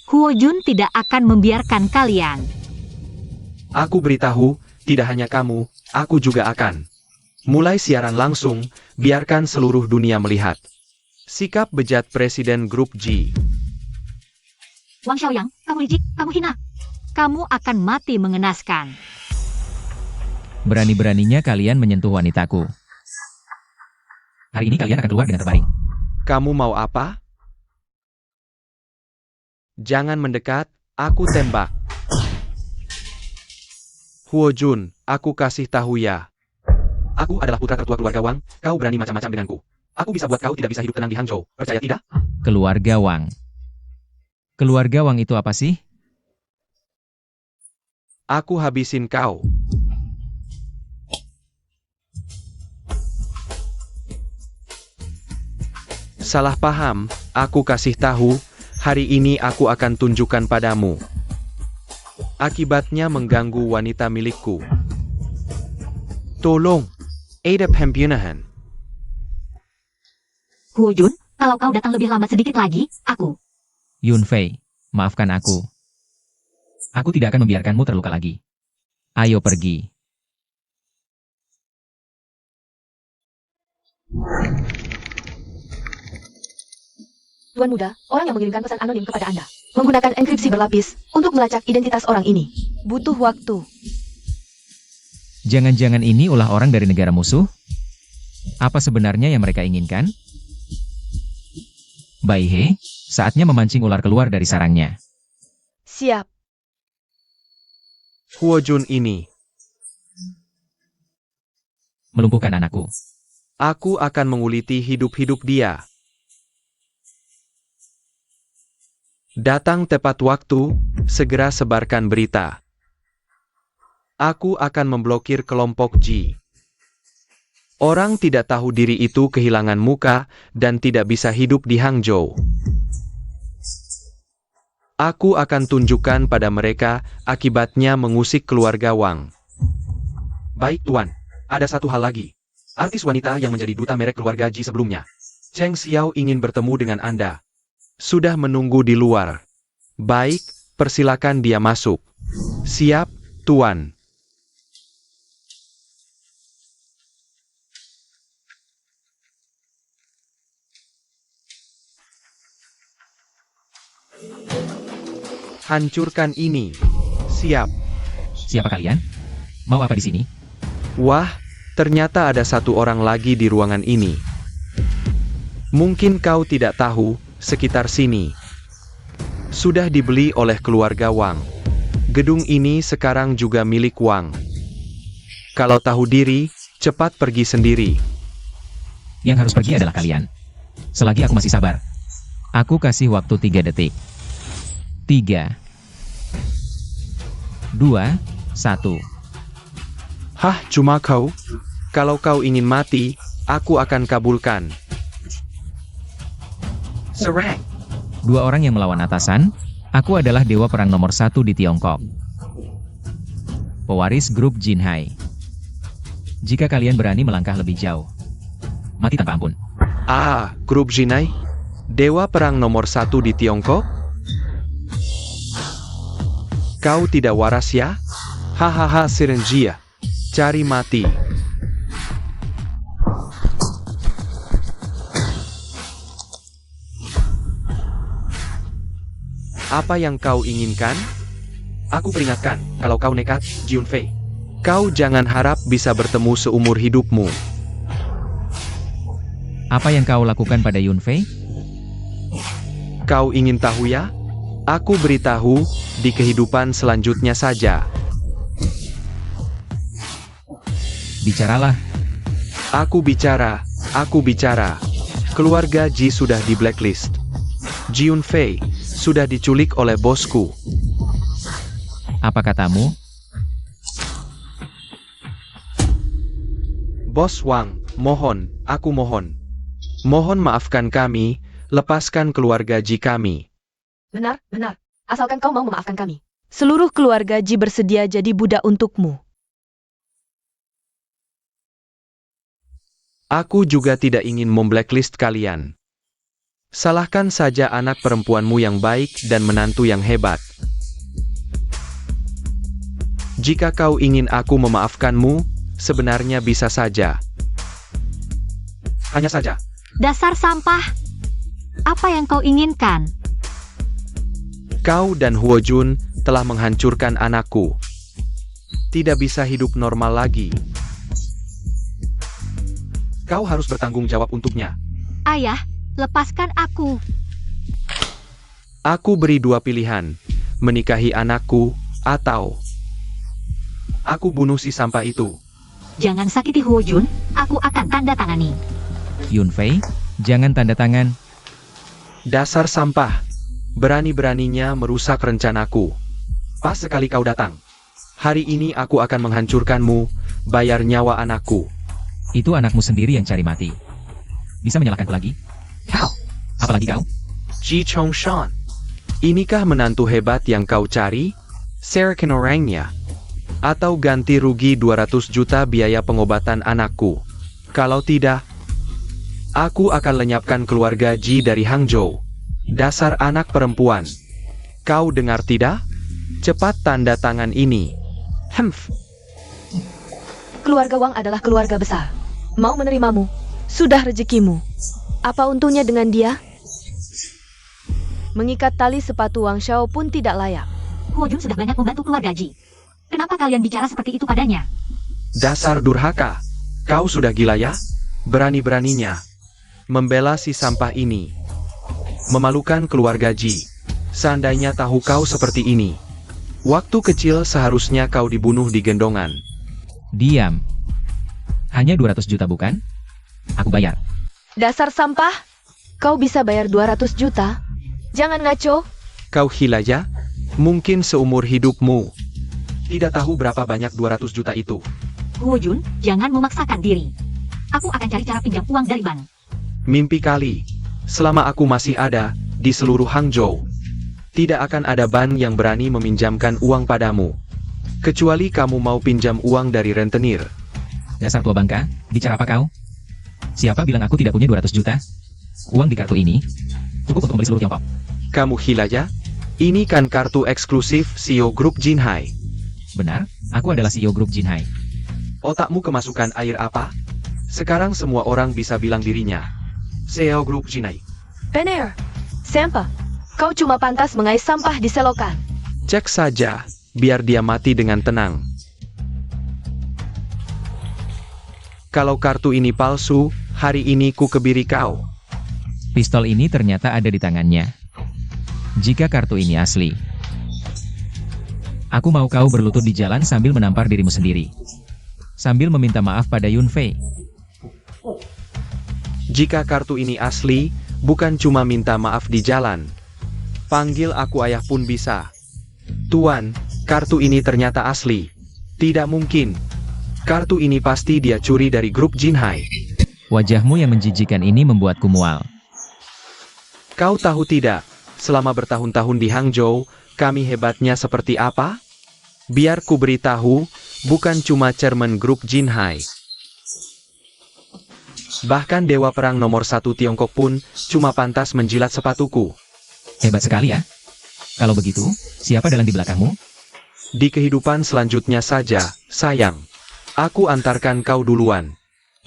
Huo Jun tidak akan membiarkan kalian. Aku beritahu, tidak hanya kamu, aku juga akan. Mulai siaran langsung, biarkan seluruh dunia melihat. Sikap bejat Presiden Grup Ji. Wang Xiaoyang, kamu licik, kamu hina. Kamu akan mati mengenaskan. Berani-beraninya kalian menyentuh wanitaku. Hari ini kalian akan keluar dengan terbaring. Kamu mau apa? Jangan mendekat, aku tembak. Huojun, aku kasih tahu ya. Aku adalah putra tertua keluarga Wang, kau berani macam-macam denganku. Aku bisa buat kau tidak bisa hidup tenang di Hangzhou, percaya tidak? Keluarga Wang. Keluarga Wang itu apa sih? Aku habisin kau. Salah paham, aku kasih tahu, hari ini aku akan tunjukkan padamu. Akibatnya mengganggu wanita milikku. Tolong, ada pembunuhan. Huojun, kalau kau datang lebih lambat sedikit lagi, aku. Yunfei, maafkan aku. Aku tidak akan membiarkanmu terluka lagi. Ayo pergi. Tuan muda, orang yang mengirimkan pesan anonim kepada Anda menggunakan enkripsi berlapis untuk melacak identitas orang ini. Butuh waktu. Jangan-jangan ini ulah orang dari negara musuh? Apa sebenarnya yang mereka inginkan? Bai He, saatnya memancing ular keluar dari sarangnya. Siap. Huojun ini, Melumpuhkan anakku. aku akan menguliti hidup-hidup dia. Datang tepat waktu, segera sebarkan berita. Aku akan memblokir kelompok Ji. Orang tidak tahu diri itu kehilangan muka dan tidak bisa hidup di Hangzhou. Aku akan tunjukkan pada mereka akibatnya mengusik keluarga Wang. Baik Tuan, ada satu hal lagi. Artis wanita yang menjadi duta merek keluarga Ji sebelumnya. Cheng Xiao ingin bertemu dengan Anda. Sudah menunggu di luar. Baik, persilakan dia masuk. Siap, Tuan. Hancurkan ini. Siap. Siapa kalian? Mau apa di sini? Wah, ternyata ada satu orang lagi di ruangan ini. Mungkin kau tidak tahu, sekitar sini sudah dibeli oleh keluarga Wang. Gedung ini sekarang juga milik Wang. Kalau tahu diri, cepat pergi sendiri. Yang harus pergi adalah kalian. Selagi aku masih sabar. Aku kasih waktu 3 detik. 3, 2, 1. Hah, cuma kau? Kalau kau ingin mati, aku akan kabulkan. Serang. 2 orang yang melawan atasan, aku adalah dewa perang nomor 1 di Tiongkok. Pewaris grup Jinhai. Jika kalian berani melangkah lebih jauh, mati tanpa ampun. Ah, grup Jinai? Dewa perang nomor 1 di Tiongkok? Kau tidak waras ya? Hahaha, Sirenjia. Cari mati. Apa yang kau inginkan? Aku peringatkan, kalau kau nekat, Jiunfei. Kau jangan harap bisa bertemu seumur hidupmu. Apa yang kau lakukan pada Yunfei? Kau ingin tahu ya? Aku beritahu, di kehidupan selanjutnya saja. Bicaralah. Aku bicara. Keluarga Ji sudah di blacklist. Jiunfei sudah diculik oleh bosku. Apa katamu? Bos Wang, mohon, aku mohon. Mohon maafkan kami, lepaskan keluarga Ji kami. Benar. Asalkan kau mau memaafkan kami. Seluruh keluarga Ji bersedia jadi budak untukmu. Aku juga tidak ingin memblacklist kalian. Salahkan saja anak perempuanmu yang baik dan menantu yang hebat. Jika kau ingin aku memaafkanmu, sebenarnya bisa saja. Hanya saja. Dasar sampah. Apa yang kau inginkan? Kau dan Huojun telah menghancurkan anakku. Tidak bisa hidup normal lagi. Kau harus bertanggung jawab untuknya. Ayah, lepaskan aku. Aku beri dua pilihan, menikahi anakku, atau aku bunuh si sampah itu. Jangan sakiti Huo Jun, aku akan tanda tangani. Yunfei, jangan tanda tangan. Dasar sampah, berani-beraninya merusak rencanaku. Pas sekali kau datang. Hari ini aku akan menghancurkanmu, bayar nyawa anakku. Itu anakmu sendiri yang cari mati. Bisa menyalahkanku lagi? Kau, apalagi kau? Ji Chong Shan, inikah menantu hebat yang kau cari? Serahkan orangnya. Atau ganti rugi 200 juta biaya pengobatan anakku. Kalau tidak, aku akan lenyapkan keluarga Ji dari Hangzhou. Dasar anak perempuan. Kau dengar tidak? Cepat tanda tangan ini. Hemph. Keluarga Wang adalah keluarga besar. Mau menerimamu. Sudah rezekimu. Apa untungnya dengan dia? Mengikat tali sepatu Wang Xiao pun tidak layak. Huo Jun sudah banyak membantu keluarga Ji. Kenapa kalian bicara seperti itu padanya? Dasar durhaka. Kau sudah gila ya? Berani-beraninya membela si sampah ini. Memalukan keluarga Ji. Seandainya tahu kau seperti ini, waktu kecil seharusnya kau dibunuh di gendongan. Diam. Hanya 200 juta bukan? Aku bayar. Dasar sampah. Kau bisa bayar 200 juta? Jangan ngaco. Kau gila ya? Mungkin seumur hidupmu. Tidak tahu berapa banyak 200 juta itu. Huo Jun, jangan memaksakan diri. Aku akan cari cara pinjam uang dari bank. Mimpi kali. Selama aku masih ada, di seluruh Hangzhou, tidak akan ada bank yang berani meminjamkan uang padamu. Kecuali kamu mau pinjam uang dari rentenir. Dasar tua bangka, bicara apa kau? Siapa bilang aku tidak punya 200 juta? Uang di kartu ini cukup untuk membeli seluruh Tiongkok. Kamu gila ya? Ini kan kartu eksklusif CEO Grup Jinhai. Benar, aku adalah CEO grup Jinhai. Otakmu kemasukan air apa? Sekarang semua orang bisa bilang dirinya CEO Grup Jinhai. Benar. Sampah. Kau cuma pantas mengais sampah di selokan. Cek saja, biar dia mati dengan tenang. Kalau kartu ini palsu, hari ini ku kebiri kau. Pistol ini ternyata ada di tangannya. Jika kartu ini asli, aku mau kau berlutut di jalan sambil menampar dirimu sendiri. Sambil meminta maaf pada Yunfei. Jika kartu ini asli, bukan cuma minta maaf di jalan. Panggil aku ayah pun bisa. Tuan, kartu ini ternyata asli. Tidak mungkin. Kartu ini pasti dia curi dari grup Jinhai. Wajahmu yang menjijikan ini membuatku mual. Kau tahu tidak, selama bertahun-tahun di Hangzhou, kami hebatnya seperti apa? Biar ku beritahu, bukan cuma chairman grup Jinhai. Bahkan dewa perang nomor 1 Tiongkok pun, cuma pantas menjilat sepatuku. Hebat sekali ya. Kalau begitu, siapa dalang di belakangmu? Di kehidupan selanjutnya saja, sayang. Aku antarkan kau duluan.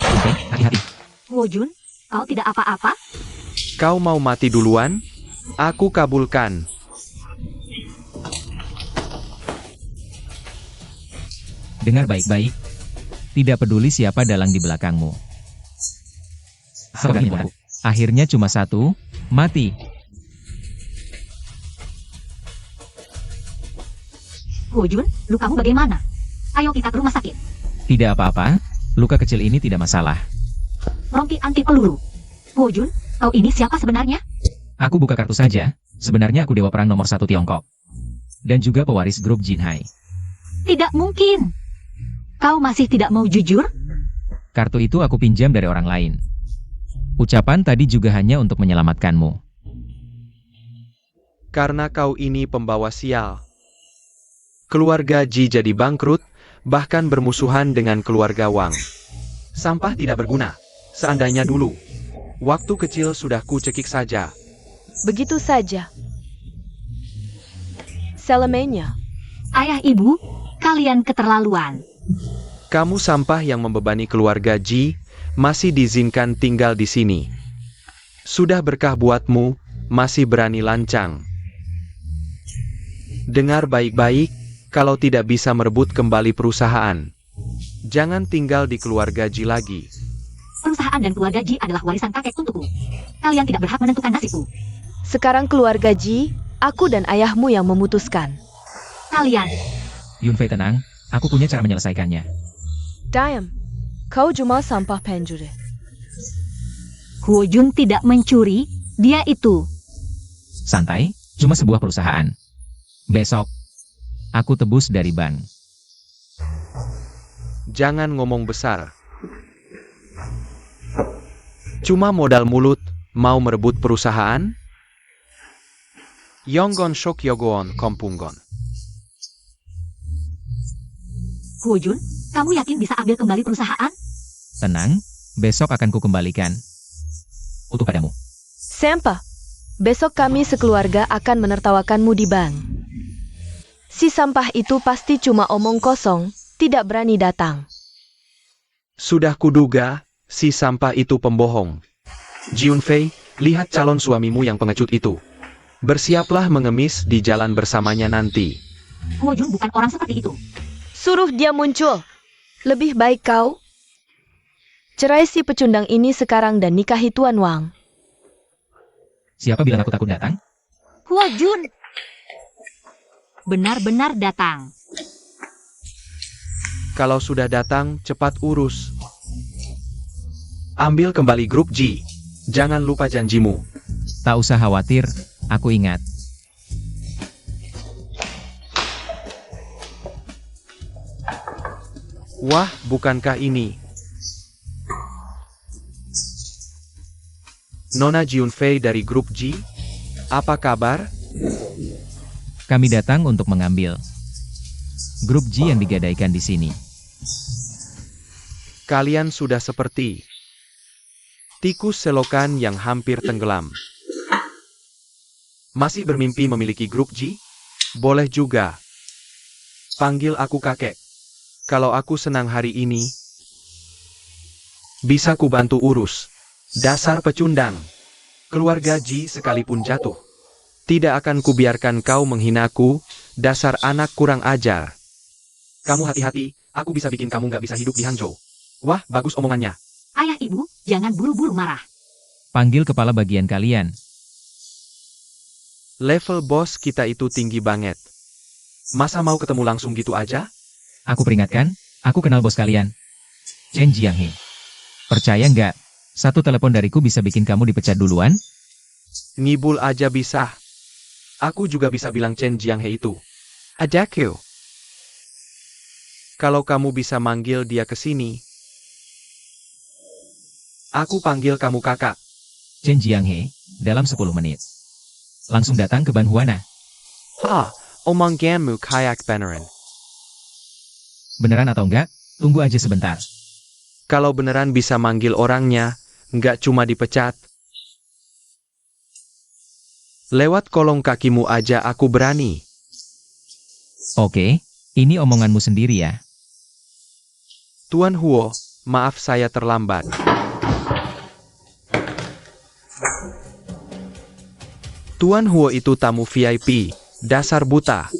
Oke, hati-hati. Huo Jun, kau tidak apa-apa? Kau mau mati duluan? Aku kabulkan. Dengar baik-baik. Tidak peduli siapa dalang di belakangmu. Akhirnya cuma satu, mati. Huo Jun, lukamu bagaimana? Ayo kita ke rumah sakit. Tidak apa-apa, luka kecil ini tidak masalah. Rompi anti peluru. Huo Jun, kau ini siapa sebenarnya? Aku buka kartu saja, sebenarnya aku dewa perang nomor 1 Tiongkok. Dan juga pewaris grup Jinhai. Tidak mungkin. Kau masih tidak mau jujur? Kartu itu aku pinjam dari orang lain. Ucapan tadi juga hanya untuk menyelamatkanmu. Karena kau ini pembawa sial. Keluarga Ji jadi bangkrut, bahkan bermusuhan dengan keluarga Wang. Sampah tidak berguna. Seandainya dulu, waktu kecil sudah ku cekik saja. Begitu saja. Selamanya. Ayah ibu, kalian keterlaluan. Kamu sampah yang membebani keluarga Ji, masih diizinkan tinggal di sini. Sudah berkah buatmu, masih berani lancang. Dengar baik-baik, kalau tidak bisa merebut kembali perusahaan, jangan tinggal di keluarga Ji lagi. Perusahaan dan keluarga Ji adalah warisan kakek untukku. Kalian tidak berhak menentukan nasibku. Sekarang keluarga Ji Aku dan ayahmu yang memutuskan. Kalian, Yunfei tenang, aku punya cara menyelesaikannya. Diam. Kau cuma sampah penjuru. Huo Jun tidak mencuri, dia itu. Santai, cuma sebuah perusahaan. Besok, aku tebus dari bank. Jangan ngomong besar. Cuma modal mulut, mau merebut perusahaan? Yonggon Shok Yogon Kompunggon. Huo Jun, kamu yakin bisa ambil kembali perusahaan? Tenang, besok akan kukembalikan. Utuh padamu. Sampah. Besok kami sekeluarga akan menertawakanmu di bank. Si sampah itu pasti cuma omong kosong, tidak berani datang. Sudah kuduga, si sampah itu pembohong. Jiunfei, lihat calon suamimu yang pengecut itu. Bersiaplah mengemis di jalan bersamanya nanti. Huo Jun bukan orang seperti itu. Suruh dia muncul. Lebih baik kau cerai si pecundang ini sekarang dan nikahi Tuan Wang. Siapa bilang aku takut datang? Huo Jun benar-benar datang. Kalau sudah datang, cepat urus. Ambil kembali grup G. Jangan lupa janjimu. Tak usah khawatir, aku ingat. Wah, bukankah ini Nona Jiunfei dari grup G? Apa kabar? Kami datang untuk mengambil grup G yang digadaikan di sini. Kalian sudah seperti tikus selokan yang hampir tenggelam. Masih bermimpi memiliki grup G? Boleh juga. Panggil aku kakek. Kalau aku senang hari ini, bisa ku bantu urus. Dasar pecundang. Keluarga Ji sekalipun jatuh, tidak akan kubiarkan kau menghinaku, dasar anak kurang ajar. Kamu hati-hati, aku bisa bikin kamu nggak bisa hidup di Hangzhou. Wah, bagus omongannya. Ayah ibu, jangan buru-buru marah. Panggil kepala bagian kalian. Level bos kita itu tinggi banget. Masa mau ketemu langsung gitu aja? Aku peringatkan, aku kenal bos kalian. Chen Jianghe. Percaya nggak? Satu telepon dariku bisa bikin kamu dipecat duluan? Ngibul aja bisa. Aku juga bisa bilang Chen Jianghe itu. Adakyo. Kalau kamu bisa manggil dia ke sini, aku panggil kamu kakak. Chen Jianghe, dalam 10 menit. Langsung datang ke Ban Huana. Ha, omonganmu kayak beneran. Beneran atau enggak? Tunggu aja sebentar. Kalau beneran bisa manggil orangnya, nggak cuma dipecat. Lewat kolong kakimu aja aku berani. Oke, ini omonganmu sendiri ya. Tuan Huo, maaf saya terlambat. Tuan Huo itu tamu VIP, dasar buta.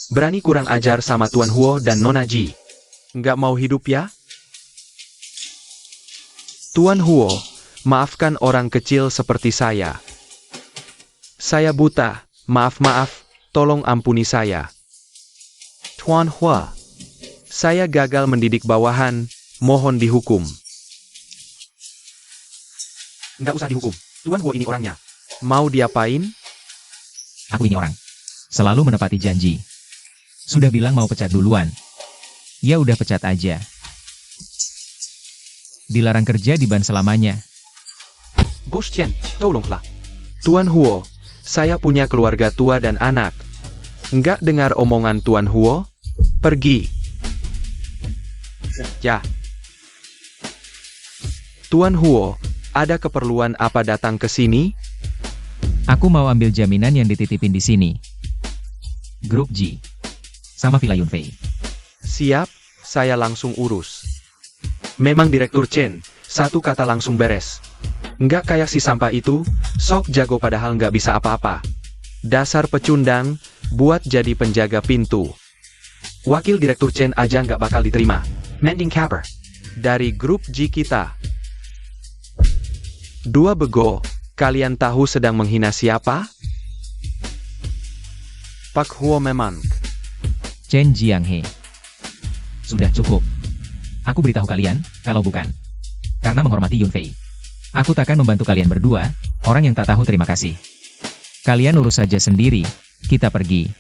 Berani kurang ajar sama Tuan Huo dan Nona Ji. Nggak mau hidup ya? Tuan Huo, maafkan orang kecil seperti saya. Saya buta, maaf, tolong ampuni saya. Tuan Huo, saya gagal mendidik bawahan, mohon dihukum. Nggak usah dihukum, Tuan Huo ini orangnya. Mau diapain? Aku ini orang. Selalu menepati janji. Sudah bilang mau pecat duluan. Ya udah pecat aja. Dilarang kerja di ban selamanya. Bos Chen, tolonglah. Tuan Huo, saya punya keluarga tua dan anak. Nggak dengar omongan Tuan Huo? Pergi. Ya. Tuan Huo, ada keperluan apa datang ke sini? Aku mau ambil jaminan yang dititipin di sini. Grup G. Sama Villa Yunfei. Siap, saya langsung urus. Memang Direktur Chen, satu kata langsung beres. Nggak kayak si sampah itu, sok jago padahal nggak bisa apa-apa. Dasar pecundang, buat jadi penjaga pintu. Wakil Direktur Chen aja nggak bakal diterima. Mending caper. Dari grup G kita. Dua bego, kalian tahu sedang menghina siapa? Pak Huo memang. Chen Jianghe. Sudah cukup. Aku beritahu kalian, kalau bukan. Karena menghormati Yun Fei. Aku takkan membantu kalian berdua, orang yang tak tahu terima kasih. Kalian urus saja sendiri, kita pergi.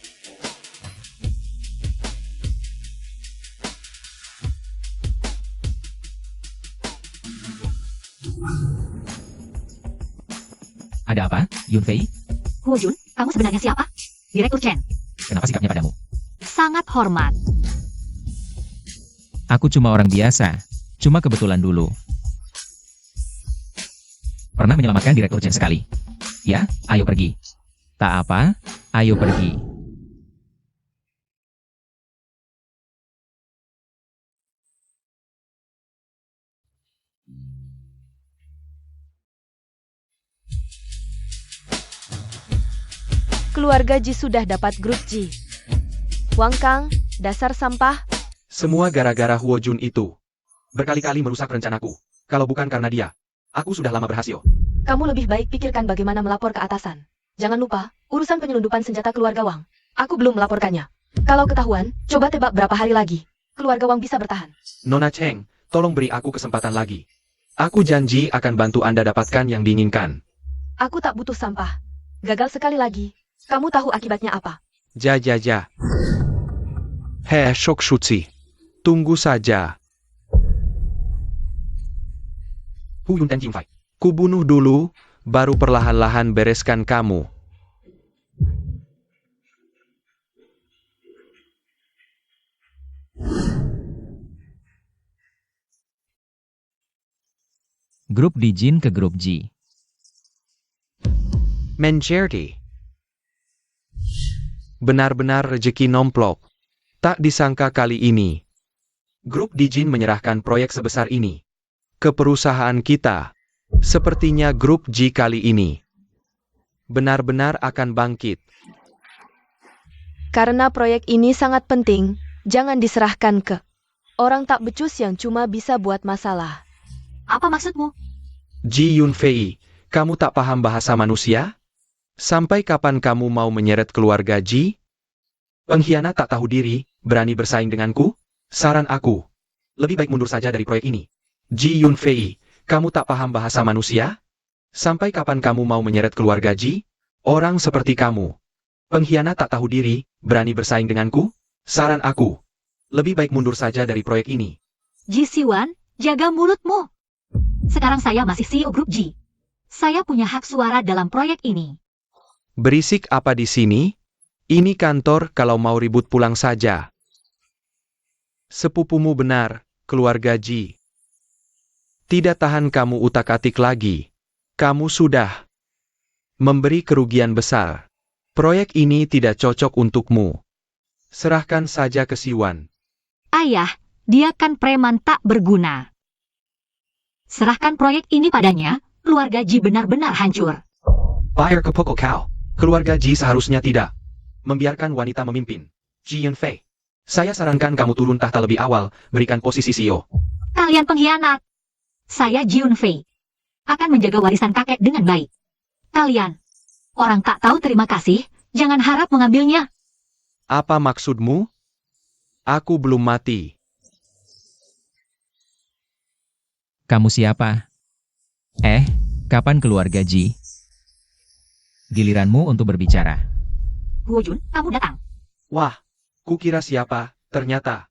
Ada apa, Yun Fei? Huo Jun, kamu sebenarnya siapa? Direktur Chen. Kenapa sikapnya padamu? Sangat hormat. Aku cuma orang biasa, cuma kebetulan dulu. Pernah menyelamatkan Direktur Chen sekali. Ya, ayo pergi. Tak apa, ayo pergi. Keluarga Ji sudah dapat grup Ji. Wang Kang, dasar sampah. Semua gara-gara Huo Jun itu. Berkali-kali merusak rencanaku. Kalau bukan karena dia, aku sudah lama berhasil. Kamu lebih baik pikirkan bagaimana melapor ke atasan. Jangan lupa, urusan penyelundupan senjata keluarga Wang. Aku belum melaporkannya. Kalau ketahuan, coba tebak berapa hari lagi. Keluarga Wang bisa bertahan. Nona Cheng, tolong beri aku kesempatan lagi. Aku janji akan bantu Anda dapatkan yang diinginkan. Aku tak butuh sampah. Gagal sekali lagi. Kamu tahu akibatnya apa? Ja. Heh, Shok Shutsi. Tunggu saja. Hu Yun Ten Jing Fai. Kubunuh dulu, baru perlahan-lahan bereskan kamu. Grup Dijin ke grup Ji. Menjerti. Benar-benar rejeki nomplok. Tak disangka kali ini. Grup Dijin menyerahkan proyek sebesar ini ke perusahaan kita. Sepertinya grup Ji kali ini benar-benar akan bangkit. Karena proyek ini sangat penting, jangan diserahkan ke orang tak becus yang cuma bisa buat masalah. Apa maksudmu? Ji Yun Fei, kamu tak paham bahasa manusia? Sampai kapan kamu mau menyeret keluarga Ji? Pengkhianat tak tahu diri, berani bersaing denganku? Saran aku, lebih baik mundur saja dari proyek ini. Ji Yun Fei, kamu tak paham bahasa manusia? Sampai kapan kamu mau menyeret keluarga Ji? Orang seperti kamu. Pengkhianat tak tahu diri, berani bersaing denganku? Saran aku, lebih baik mundur saja dari proyek ini. Ji Siwan, jaga mulutmu. Sekarang saya masih CEO grup Ji. Saya punya hak suara dalam proyek ini. Berisik apa di sini? Ini kantor, kalau mau ribut pulang saja. Sepupumu benar, keluarga Ji. Tidak tahan kamu utak-atik lagi. Kamu sudah memberi kerugian besar. Proyek ini tidak cocok untukmu. Serahkan saja ke Siwan. Ayah, dia kan preman tak berguna. Serahkan proyek ini padanya, keluarga Ji benar-benar hancur. Bayar ke pokok kau. Keluarga Ji seharusnya tidak membiarkan wanita memimpin. Ji Yun Fei, saya sarankan kamu turun tahta lebih awal, berikan posisi CEO. Kalian pengkhianat. Saya Ji Yun Fei. Akan menjaga warisan kakek dengan baik. Kalian, orang tak tahu terima kasih, jangan harap mengambilnya. Apa maksudmu? Aku belum mati. Kamu siapa? Kapan keluarga Ji? Giliranmu untuk berbicara. Huo Jun, kamu datang. Wah, kukira siapa, ternyata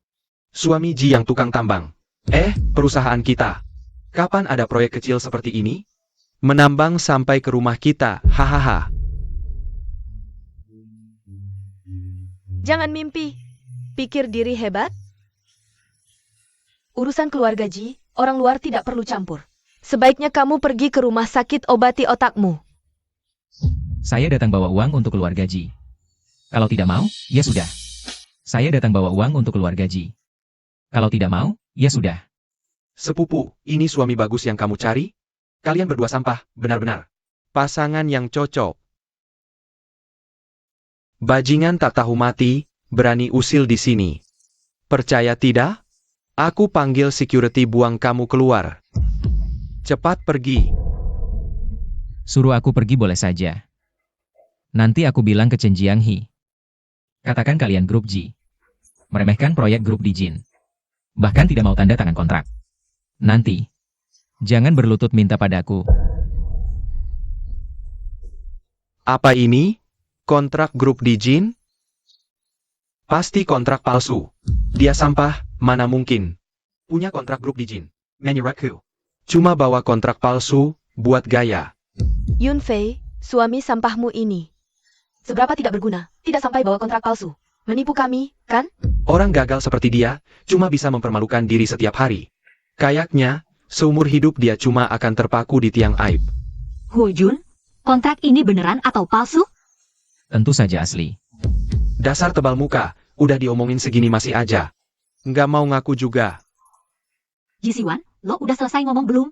suami Ji yang tukang tambang. Perusahaan kita. Kapan ada proyek kecil seperti ini? Menambang sampai ke rumah kita, hahaha. Jangan mimpi. Pikir diri hebat? Urusan keluarga Ji, orang luar tidak perlu campur. Sebaiknya kamu pergi ke rumah sakit obati otakmu. Saya datang bawa uang untuk keluarga Ji. Kalau tidak mau, ya sudah. Saya datang bawa uang untuk keluarga Ji. Kalau tidak mau, ya sudah. Sepupu, ini suami bagus yang kamu cari? Kalian berdua sampah, benar-benar. Pasangan yang cocok. Bajingan tak tahu mati, berani usil di sini. Percaya tidak? Aku panggil security buang kamu keluar. Cepat pergi. Suruh aku pergi boleh saja. Nanti aku bilang ke Chen Jianghe. Katakan kalian grup G. Meremehkan proyek grup Dijin. Bahkan tidak mau tanda tangan kontrak. Nanti, jangan berlutut minta padaku. Apa ini? Kontrak grup Dijin? Pasti kontrak palsu. Dia sampah, mana mungkin. Punya kontrak grup Dijin. Menyerahku. Cuma bawa kontrak palsu, buat gaya. Yunfei, suami sampahmu ini. Seberapa tidak berguna, tidak sampai bawa kontrak palsu. Menipu kami, kan? Orang gagal seperti dia, cuma bisa mempermalukan diri setiap hari. Kayaknya, seumur hidup dia cuma akan terpaku di tiang aib. Huo Jun, kontrak ini beneran atau palsu? Tentu saja asli. Dasar tebal muka, udah diomongin segini masih aja. Nggak mau ngaku juga. Ji Siwan, lo udah selesai ngomong belum?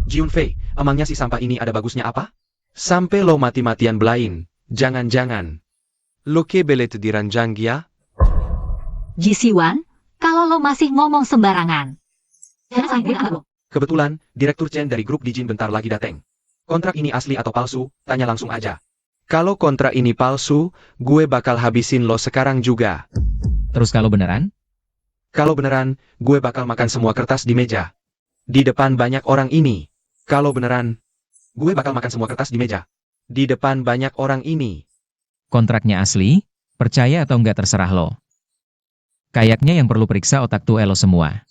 Jiunfei, emangnya si sampah ini ada bagusnya apa? Sampai lo mati-matian belain. Jangan-jangan. Lo kebelet diranjang ya? Ji Siwan, kalau lo masih ngomong sembarangan. Jangan saling beda lo. Kebetulan, Direktur Chen dari grup Dijin bentar lagi dateng. Kontrak ini asli atau palsu, tanya langsung aja. Kalau kontrak ini palsu, gue bakal habisin lo sekarang juga. Terus kalau beneran? Kalau beneran, gue bakal makan semua kertas di meja. Di depan banyak orang ini. Kalau beneran, gue bakal makan semua kertas di meja. Di depan banyak orang ini. Kontraknya asli? Percaya atau enggak terserah lo. Kayaknya yang perlu periksa otak tuh elo semua.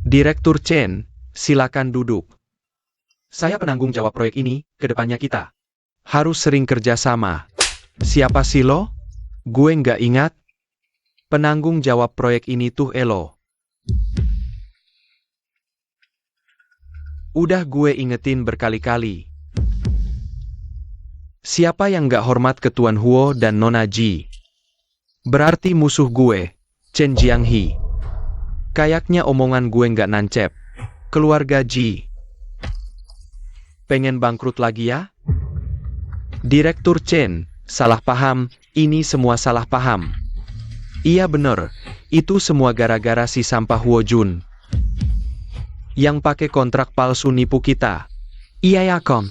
Direktur Chen, silakan duduk. Saya penanggung jawab proyek ini, kedepannya kita harus sering kerja sama. Siapa sih lo? Gue nggak ingat. Penanggung jawab proyek ini tuh Elo. Udah gue ingetin berkali-kali. Siapa yang nggak hormat ke Tuan Huo dan Nona Ji? Berarti musuh gue, Chen Jianghe. Kayaknya omongan gue nggak nancep. Keluarga Ji. Pengen bangkrut lagi ya? Direktur Chen, salah paham, ini semua salah paham. Iya bener, itu semua gara-gara si sampah Huo Jun. Yang pakai kontrak palsu nipu kita. Iya ya Kom.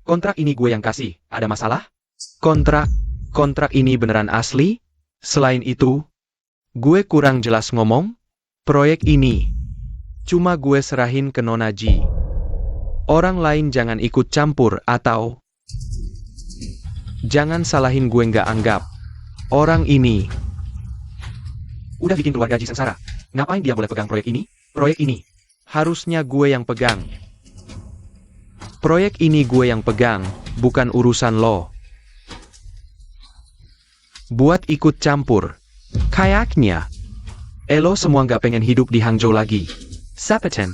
Kontrak ini gue yang kasih, ada masalah? Kontrak ini beneran asli? Selain itu, gue kurang jelas ngomong? Proyek ini cuma gue serahin ke Nona Ji. Orang lain jangan ikut campur atau jangan salahin gue nggak anggap. Orang ini udah bikin keluarga Ji sengsara. Ngapain dia boleh pegang proyek ini? Proyek ini harusnya gue yang pegang. Proyek ini gue yang pegang, bukan urusan lo. Buat ikut campur. Kayaknya Elo semua nggak pengen hidup di Hangzhou lagi. Sapechen,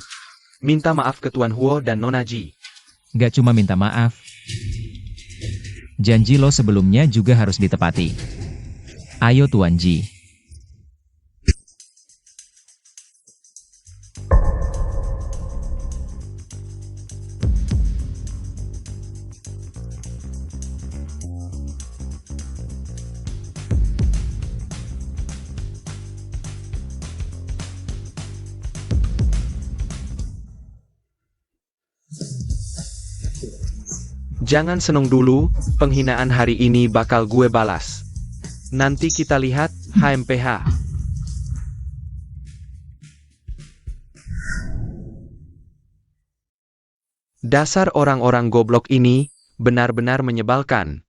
minta maaf ke Tuan Huo dan Nona Ji. Gak cuma minta maaf. Janji lo sebelumnya juga harus ditepati. Ayo Tuan Ji. Jangan seneng dulu, penghinaan hari ini bakal gue balas. Nanti kita lihat, HMPH. Dasar orang-orang goblok ini, benar-benar menyebalkan.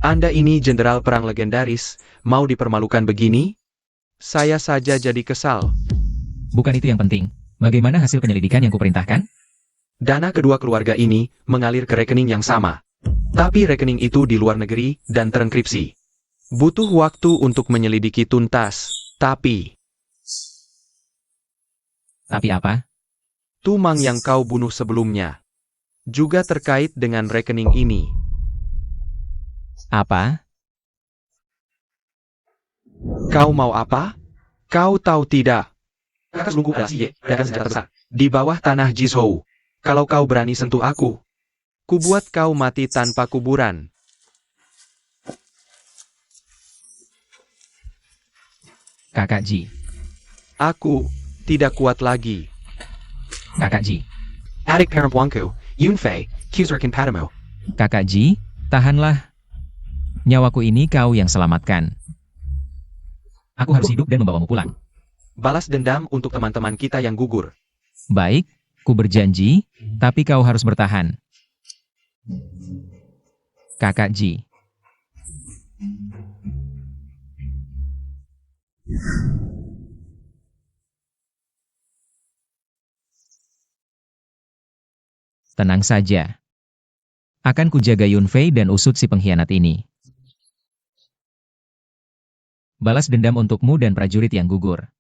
Anda ini jenderal perang legendaris, mau dipermalukan begini? Saya saja jadi kesal. Bukan itu yang penting. Bagaimana hasil penyelidikan yang kuperintahkan? Dana kedua keluarga ini mengalir ke rekening yang sama. Tapi rekening itu di luar negeri dan terenkripsi. Butuh waktu untuk menyelidiki tuntas, tapi apa? Tumang yang kau bunuh sebelumnya juga terkait dengan rekening ini. Apa? Kau mau apa? Kau tahu tidak? Kakak selungkuh adalah si Ye, pedagang senjata besar, di bawah tanah Jizhou. Kalau kau berani sentuh aku, kubuat kau mati tanpa kuburan. Kakak Ji. Aku tidak kuat lagi. Kakak Ji. Adik perempuanku, Yunfei, Kuzurkan padamu. Kakak Ji, tahanlah. Nyawaku ini kau yang selamatkan. Aku harus hidup dan membawamu pulang. Balas dendam untuk teman-teman kita yang gugur. Baik, ku berjanji, tapi kau harus bertahan. Kakak Ji. Tenang saja. Akan kujaga Yunfei dan usut si pengkhianat ini. Balas dendam untukmu dan prajurit yang gugur.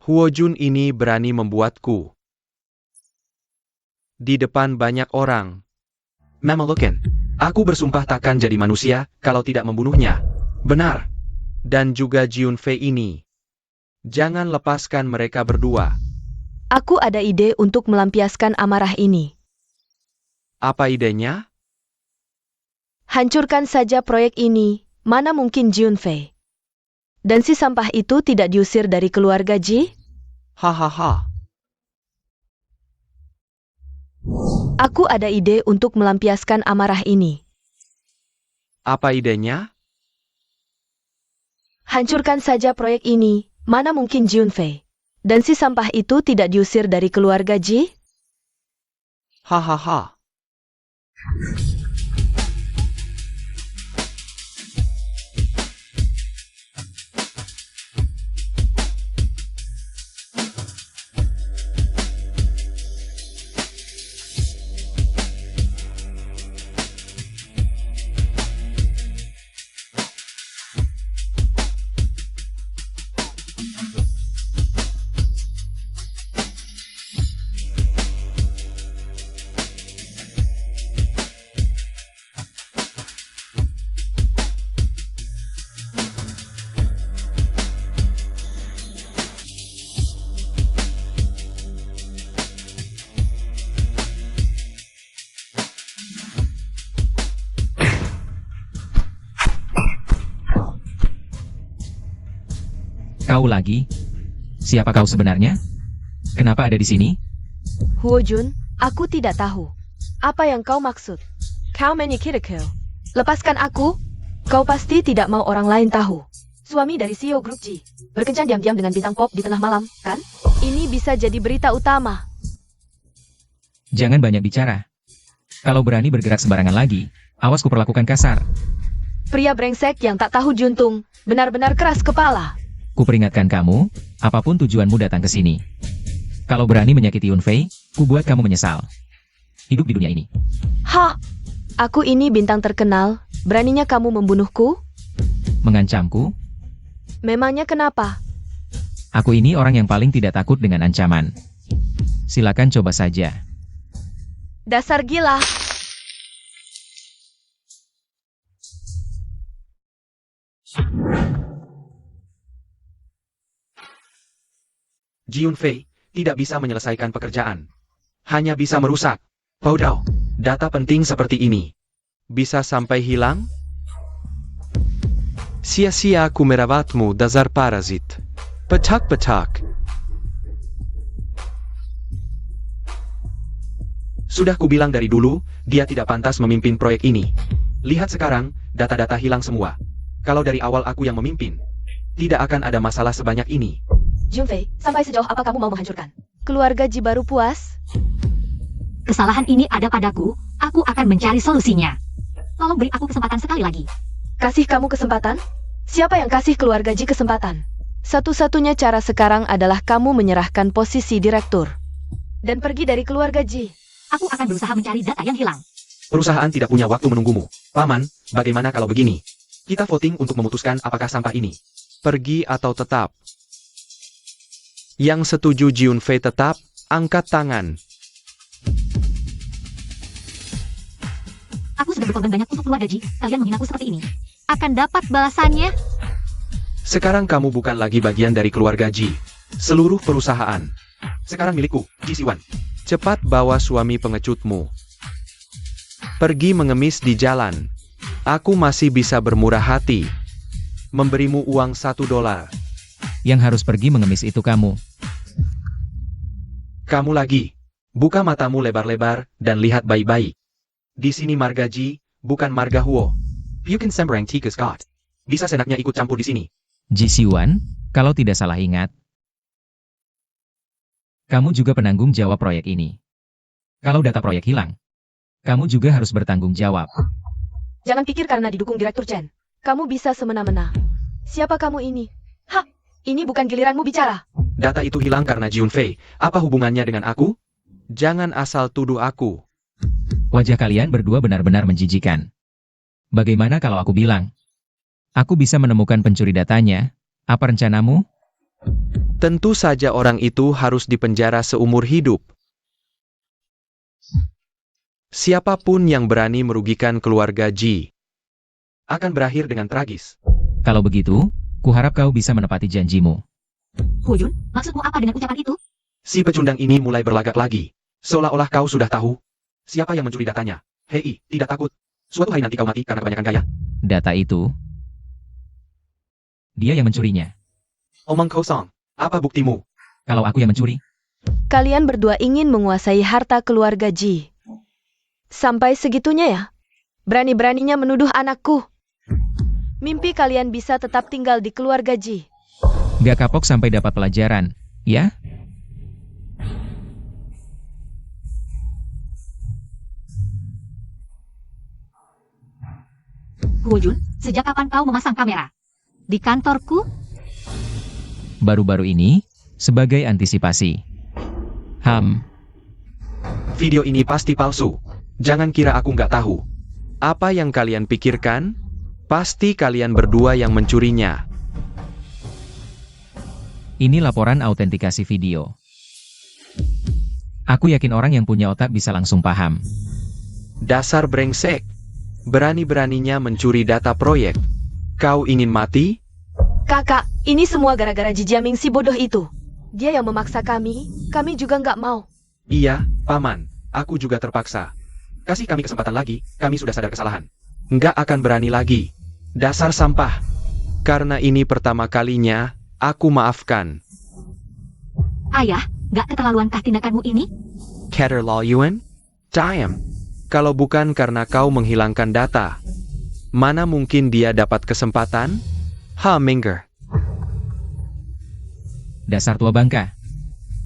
Huojun ini berani membuatku. Di depan banyak orang. Memalukan. Aku bersumpah takkan jadi manusia kalau tidak membunuhnya. Benar. Dan juga Yunfei ini. Jangan lepaskan mereka berdua. Aku ada ide untuk melampiaskan amarah ini. Apa idenya? Hancurkan saja proyek ini, mana mungkin Yunfei. Dan si sampah itu tidak diusir dari keluarga Ji? Hahaha. Aku ada ide untuk melampiaskan amarah ini. Apa idenya? Hancurkan saja proyek ini, mana mungkin Yunfei. Dan si sampah itu tidak diusir dari keluarga Ji? Hahaha. Kau lagi? Siapa kau sebenarnya? Kenapa ada di sini? Huojun, aku tidak tahu. Apa yang kau maksud? Kau menyikiriku. Lepaskan aku. Kau pasti tidak mau orang lain tahu. Suami dari CEO Grup Ji. Berkencan diam-diam dengan bintang pop di tengah malam, kan? Ini bisa jadi berita utama. Jangan banyak bicara. Kalau berani bergerak sembarangan lagi, awas ku perlakukan kasar. Pria brengsek yang tak tahu juntung, benar-benar keras kepala. Ku peringatkan kamu, apapun tujuanmu datang ke sini. Kalau berani menyakiti Yunfei, ku buat kamu menyesal. Hidup di dunia ini. Ha! Aku ini bintang terkenal, beraninya kamu membunuhku? Mengancamku? Memangnya kenapa? Aku ini orang yang paling tidak takut dengan ancaman. Silakan coba saja. Dasar gila! Yunfei tidak bisa menyelesaikan pekerjaan. Hanya bisa merusak. Bodoh. Data penting seperti ini. Bisa sampai hilang? Sia-sia aku merawatmu, dasar parazit. Petak-petak. Sudah kubilang dari dulu, dia tidak pantas memimpin proyek ini. Lihat sekarang, data-data hilang semua. Kalau dari awal aku yang memimpin, tidak akan ada masalah sebanyak ini. Yunfei, sampai sejauh apa kamu mau menghancurkan? Keluarga Ji baru puas? Kesalahan ini ada padaku, aku akan mencari solusinya. Tolong beri aku kesempatan sekali lagi. Kasih kamu kesempatan? Siapa yang kasih keluarga Ji kesempatan? Satu-satunya cara sekarang adalah kamu menyerahkan posisi direktur. Dan pergi dari keluarga Ji. Aku akan berusaha mencari data yang hilang. Perusahaan tidak punya waktu menunggumu. Paman, bagaimana kalau begini? Kita voting untuk memutuskan apakah sampah ini pergi atau tetap. Yang setuju Yunfei tetap, angkat tangan. Aku sudah berkorban banyak untuk keluarga Ji, kalian menghinaku seperti ini. Akan dapat balasannya. Sekarang kamu bukan lagi bagian dari keluarga Ji. Seluruh perusahaan. Sekarang milikku, Ji Siwan. Cepat bawa suami pengecutmu. Pergi mengemis di jalan. Aku masih bisa bermurah hati. Memberimu uang $1. Yang harus pergi mengemis itu kamu. Kamu lagi. Buka matamu lebar-lebar, dan lihat baik-baik. Di sini marga Ji, bukan marga Huo. Bukan sembarang tikus Scott. Bisa senaknya ikut campur di sini. Ji Siwan, kalau tidak salah ingat, kamu juga penanggung jawab proyek ini. Kalau data proyek hilang, kamu juga harus bertanggung jawab. Jangan pikir karena didukung Direktur Chen. Kamu bisa semena-mena. Siapa kamu ini? Hah, ini bukan giliranmu bicara. Data itu hilang karena Jiun Fei. Apa hubungannya dengan aku? Jangan asal tuduh aku. Wajah kalian berdua benar-benar menjijikan. Bagaimana kalau aku bilang, aku bisa menemukan pencuri datanya? Apa rencanamu? Tentu saja orang itu harus dipenjara seumur hidup. Siapapun yang berani merugikan keluarga Ji akan berakhir dengan tragis. Kalau begitu, kuharap kau bisa menepati janjimu. Hujun, maksudmu apa dengan ucapan itu? Si pecundang ini mulai berlagak lagi. Seolah-olah kau sudah tahu siapa yang mencuri datanya. Hei, tidak takut. Suatu hari nanti kau mati karena kebanyakan gaya. Data itu, dia yang mencurinya. Omong kosong. Apa buktimu? Kalau aku yang mencuri, Kalian berdua ingin menguasai harta keluarga Ji. Sampai segitunya ya? Berani-beraninya menuduh anakku. Mimpi kalian bisa tetap tinggal di keluarga Ji. gak kapok sampai dapat pelajaran, ya? Hujun, sejak kapan kau memasang kamera? Di kantorku? Baru-baru ini, sebagai antisipasi. Video ini pasti palsu. Jangan kira aku nggak tahu. Apa yang kalian pikirkan? Pasti kalian berdua yang mencurinya. Ini laporan autentikasi video. Aku yakin orang yang punya otak bisa langsung paham. Dasar brengsek. Berani-beraninya mencuri data proyek. Kau ingin mati? Kakak, ini semua gara-gara Ji Jiaming si bodoh itu. Dia yang memaksa kami juga nggak mau. Iya, Paman. Aku juga terpaksa. Kasih kami kesempatan lagi, kami sudah sadar kesalahan. Nggak akan berani lagi. Dasar sampah. Karena ini pertama kalinya, aku maafkan. Ayah, gak keterlaluankah tindakanmu ini? Caterlaw Yuan? Time. Kalau bukan karena kau menghilangkan data, mana mungkin dia dapat kesempatan? Minger. Dasar tua bangka.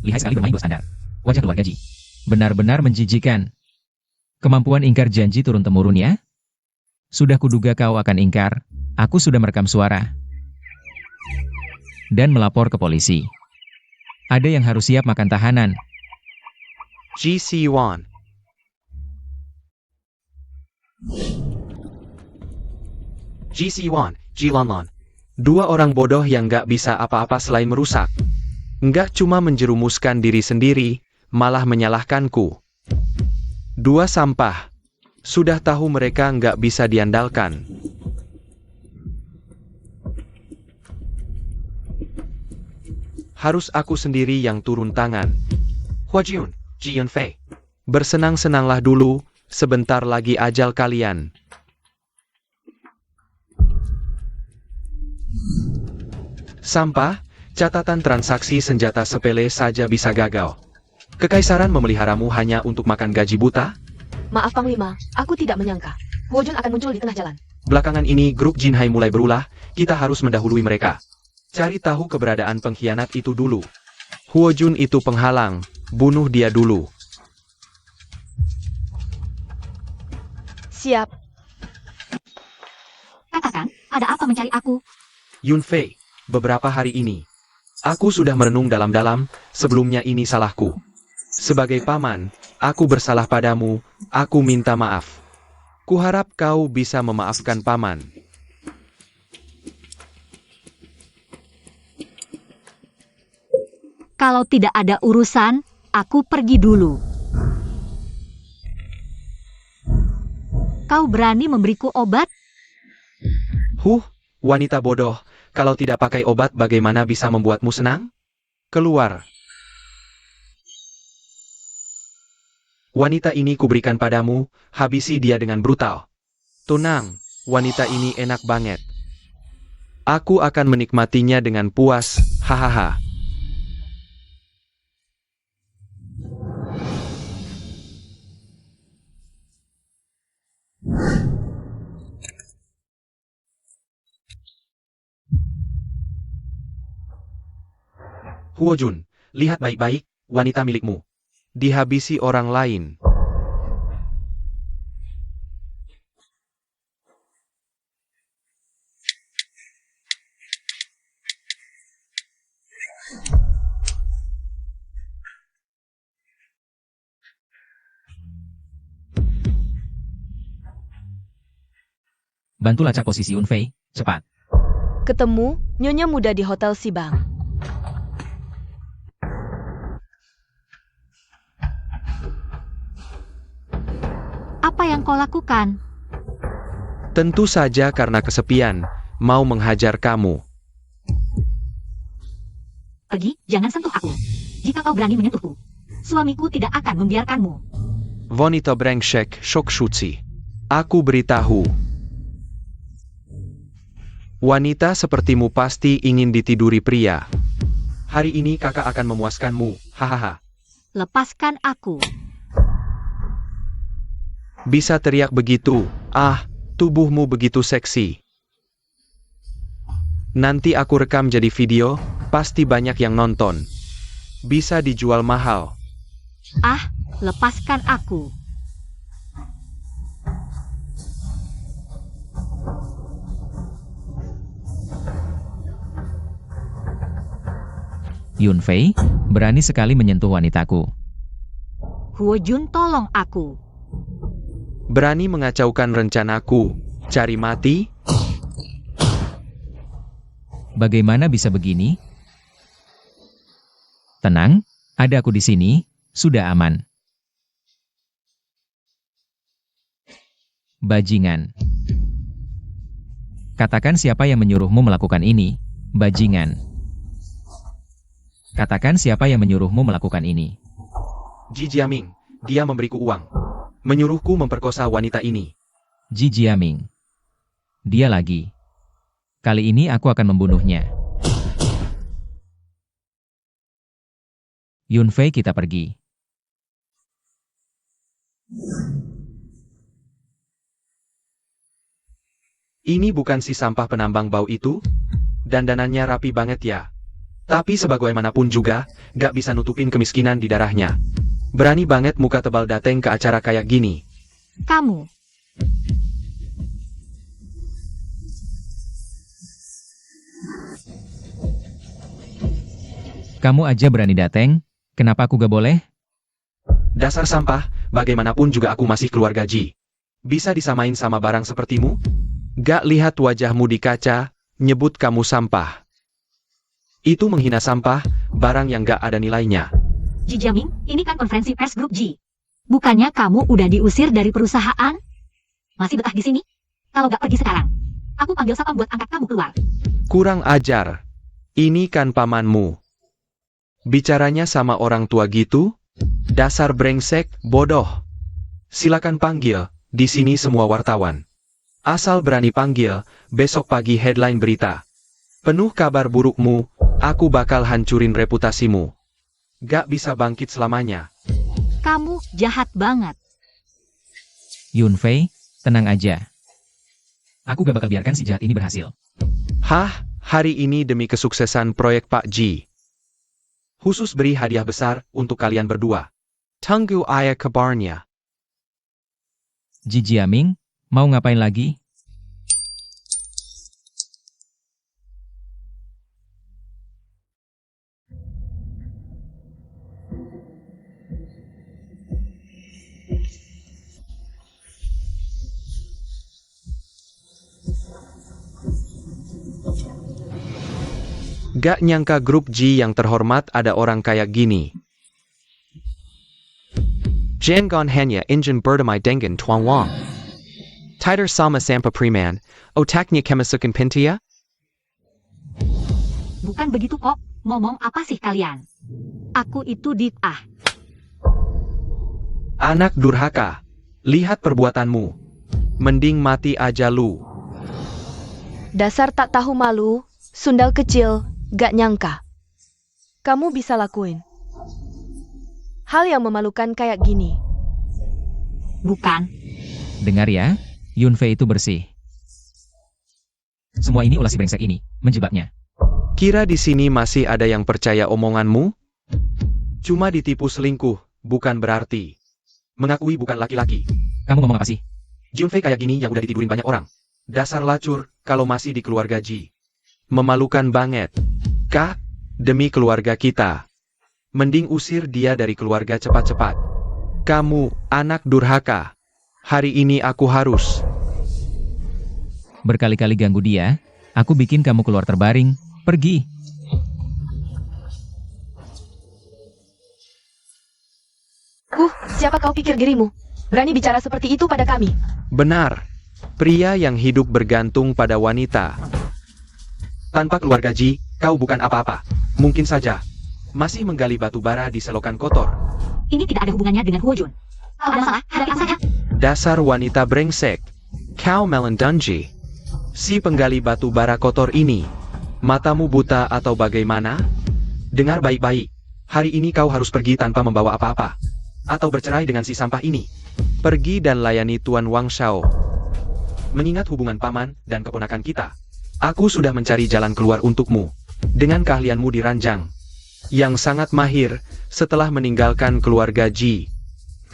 Lihai sekali bermain bos Anda. Wajah keluarga Ji. Benar-benar menjijikan. Kemampuan ingkar janji turun-temurun ya? Sudah kuduga kau akan ingkar. Aku sudah merekam suara. Dan melapor ke polisi. Ada yang harus siap makan tahanan. Ji Siwan. Ji Siwan, Ji Lanlan. Dua orang bodoh yang gak bisa apa-apa selain merusak. Nggak cuma menjerumuskan diri sendiri, malah menyalahkanku. Dua sampah. Sudah tahu mereka nggak bisa diandalkan. Harus aku sendiri yang turun tangan. Huajun, Jian Fei. Bersenang-senanglah dulu, sebentar lagi ajal kalian. Sampah, catatan transaksi senjata sepele saja bisa gagal. Kekaisaran memeliharamu hanya untuk makan gaji buta? Maaf Panglima, aku tidak menyangka. Huojun akan muncul di tengah jalan. Belakangan ini grup Jinhai mulai berulah, kita harus mendahului mereka. Cari tahu keberadaan pengkhianat itu dulu. Huojun itu penghalang, bunuh dia dulu. Siap. Katakan, ada apa mencari aku? Yun Fei, beberapa hari ini, aku sudah merenung dalam-dalam, sebelumnya ini salahku. Sebagai paman, aku bersalah padamu, aku minta maaf. Kuharap kau bisa memaafkan paman. Kalau tidak ada urusan, aku pergi dulu. Kau berani memberiku obat? Wanita bodoh, kalau tidak pakai obat bagaimana bisa membuatmu senang? Keluar. Wanita ini kuberikan padamu, habisi dia dengan brutal. Tenang, wanita ini enak banget. Aku akan menikmatinya dengan puas, hahaha. Huojun, lihat baik-baik, wanita milikmu. Dihabisi orang lain. Bantu lacak posisi Yunfei, cepat. Ketemu nyonya muda di Hotel Sibang. Apa yang kau lakukan? Tentu saja karena kesepian, mau menghajar kamu. Pergi, jangan sentuh aku. Jika kau berani menyentuhku, suamiku tidak akan membiarkanmu. Wanita brengsek, Shokshutsi. Aku beritahu. Wanita sepertimu pasti ingin ditiduri pria. Hari ini kakak akan memuaskanmu, hahaha. Lepaskan aku. Bisa teriak begitu, tubuhmu begitu seksi. Nanti aku rekam jadi video, pasti banyak yang nonton. Bisa dijual mahal. Lepaskan aku. Yunfei, berani sekali menyentuh wanitaku. Huojun, tolong aku. Berani mengacaukan rencanaku, cari mati? Bagaimana bisa begini? Tenang, ada aku di sini, sudah aman. Bajingan. Katakan siapa yang menyuruhmu melakukan ini, bajingan. Katakan siapa yang menyuruhmu melakukan ini. Ji Jiaming, dia memberiku uang. Menyuruhku memperkosa wanita ini. Ji Jiaming. Dia lagi. Kali ini aku akan membunuhnya. Yunfei, kita pergi. Ini bukan si sampah penambang bau itu? Dandanannya rapi banget ya. Tapi sebagaimanapun juga, gak bisa nutupin kemiskinan di darahnya. Berani banget muka tebal dateng ke acara kayak gini. Kamu. Kamu aja berani dateng, kenapa aku gak boleh? Dasar sampah, bagaimanapun juga aku masih keluarga Ji. Bisa disamain sama barang sepertimu? Gak lihat wajahmu di kaca, nyebut kamu sampah. Itu menghina sampah, barang yang gak ada nilainya. Ji Jiaming, ini kan konferensi pers grup Ji. Bukannya kamu udah diusir dari perusahaan? Masih betah di sini? Kalau gak pergi sekarang, aku panggil satpam buat angkat kamu keluar. Kurang ajar. Ini kan pamanmu. Bicaranya sama orang tua gitu? Dasar brengsek, bodoh. Silakan panggil, di sini semua wartawan. Asal berani panggil, besok pagi headline berita. Penuh kabar burukmu, aku bakal hancurin reputasimu. Gak bisa bangkit selamanya. Kamu jahat banget. Yunfei, tenang aja. Aku gak bakal biarkan si jahat ini berhasil. Hari ini demi kesuksesan proyek Pak Ji. Khusus beri hadiah besar untuk kalian berdua. Tunggu ayah kabarnya. Ji Jiaming, mau ngapain lagi? Gak nyangka grup Ji yang terhormat ada orang kayak gini. Jangan hanya ingin berdamai dengan Tuan Wang. Tider sama sampa preman, otaknya kemasukan pintia? Bukan begitu kok, ngomong apa sih kalian? Aku itu Anak durhaka, lihat perbuatanmu. Mending mati aja lu. Dasar tak tahu malu, sundal kecil, gak nyangka. Kamu bisa lakuin hal yang memalukan kayak gini. Bukan. Dengar ya, Yunfei itu bersih. Semua ini ulah si brengsek ini, menjebaknya. Kira di sini masih ada yang percaya omonganmu? Cuma ditipu selingkuh, bukan berarti mengakui bukan laki-laki. Kamu ngomong apa sih? Junfei kayak gini yang udah ditidurin banyak orang. Dasar lacur, kalau masih di keluarga Ji. Memalukan banget. Kak, demi keluarga kita. Mending usir dia dari keluarga cepat-cepat. Kamu, anak durhaka. Hari ini aku harus. Berkali-kali ganggu dia, aku bikin kamu keluar terbaring. Pergi. Siapa kau pikir dirimu? Berani bicara seperti itu pada kami? Benar. Pria yang hidup bergantung pada wanita. Tanpa keluarga Ji, kau bukan apa-apa. Mungkin saja masih menggali batu bara di selokan kotor. Ini tidak ada hubungannya dengan Huo Jun. Kalau ada masalah, hadapi saja. Dasar wanita brengsek. Kau melendunji. Si penggali batu bara kotor ini. Matamu buta atau bagaimana? Dengar baik-baik. Hari ini kau harus pergi tanpa membawa apa-apa. Atau bercerai dengan si sampah ini. Pergi dan layani Tuan Wang Shao. Mengingat hubungan paman dan keponakan kita, aku sudah mencari jalan keluar untukmu. Dengan keahlianmu di ranjang, yang sangat mahir, setelah meninggalkan keluarga Ji,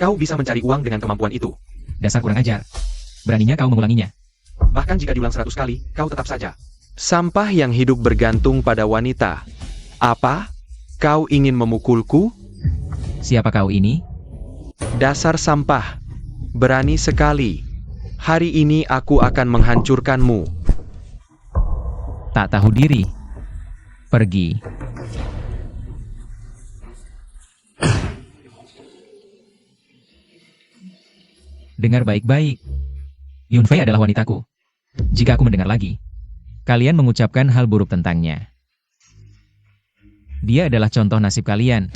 kau bisa mencari uang dengan kemampuan itu. Dasar kurang ajar. Beraninya kau mengulanginya. Bahkan jika diulang 100 kali, kau tetap saja sampah yang hidup bergantung pada wanita. Apa? Kau ingin memukulku? Siapa kau ini? Dasar sampah. Berani sekali. Hari ini aku akan menghancurkanmu. Tak tahu diri. Pergi. Dengar baik-baik. Yunfei adalah wanitaku. Jika aku mendengar lagi, kalian mengucapkan hal buruk tentangnya. Dia adalah contoh nasib kalian.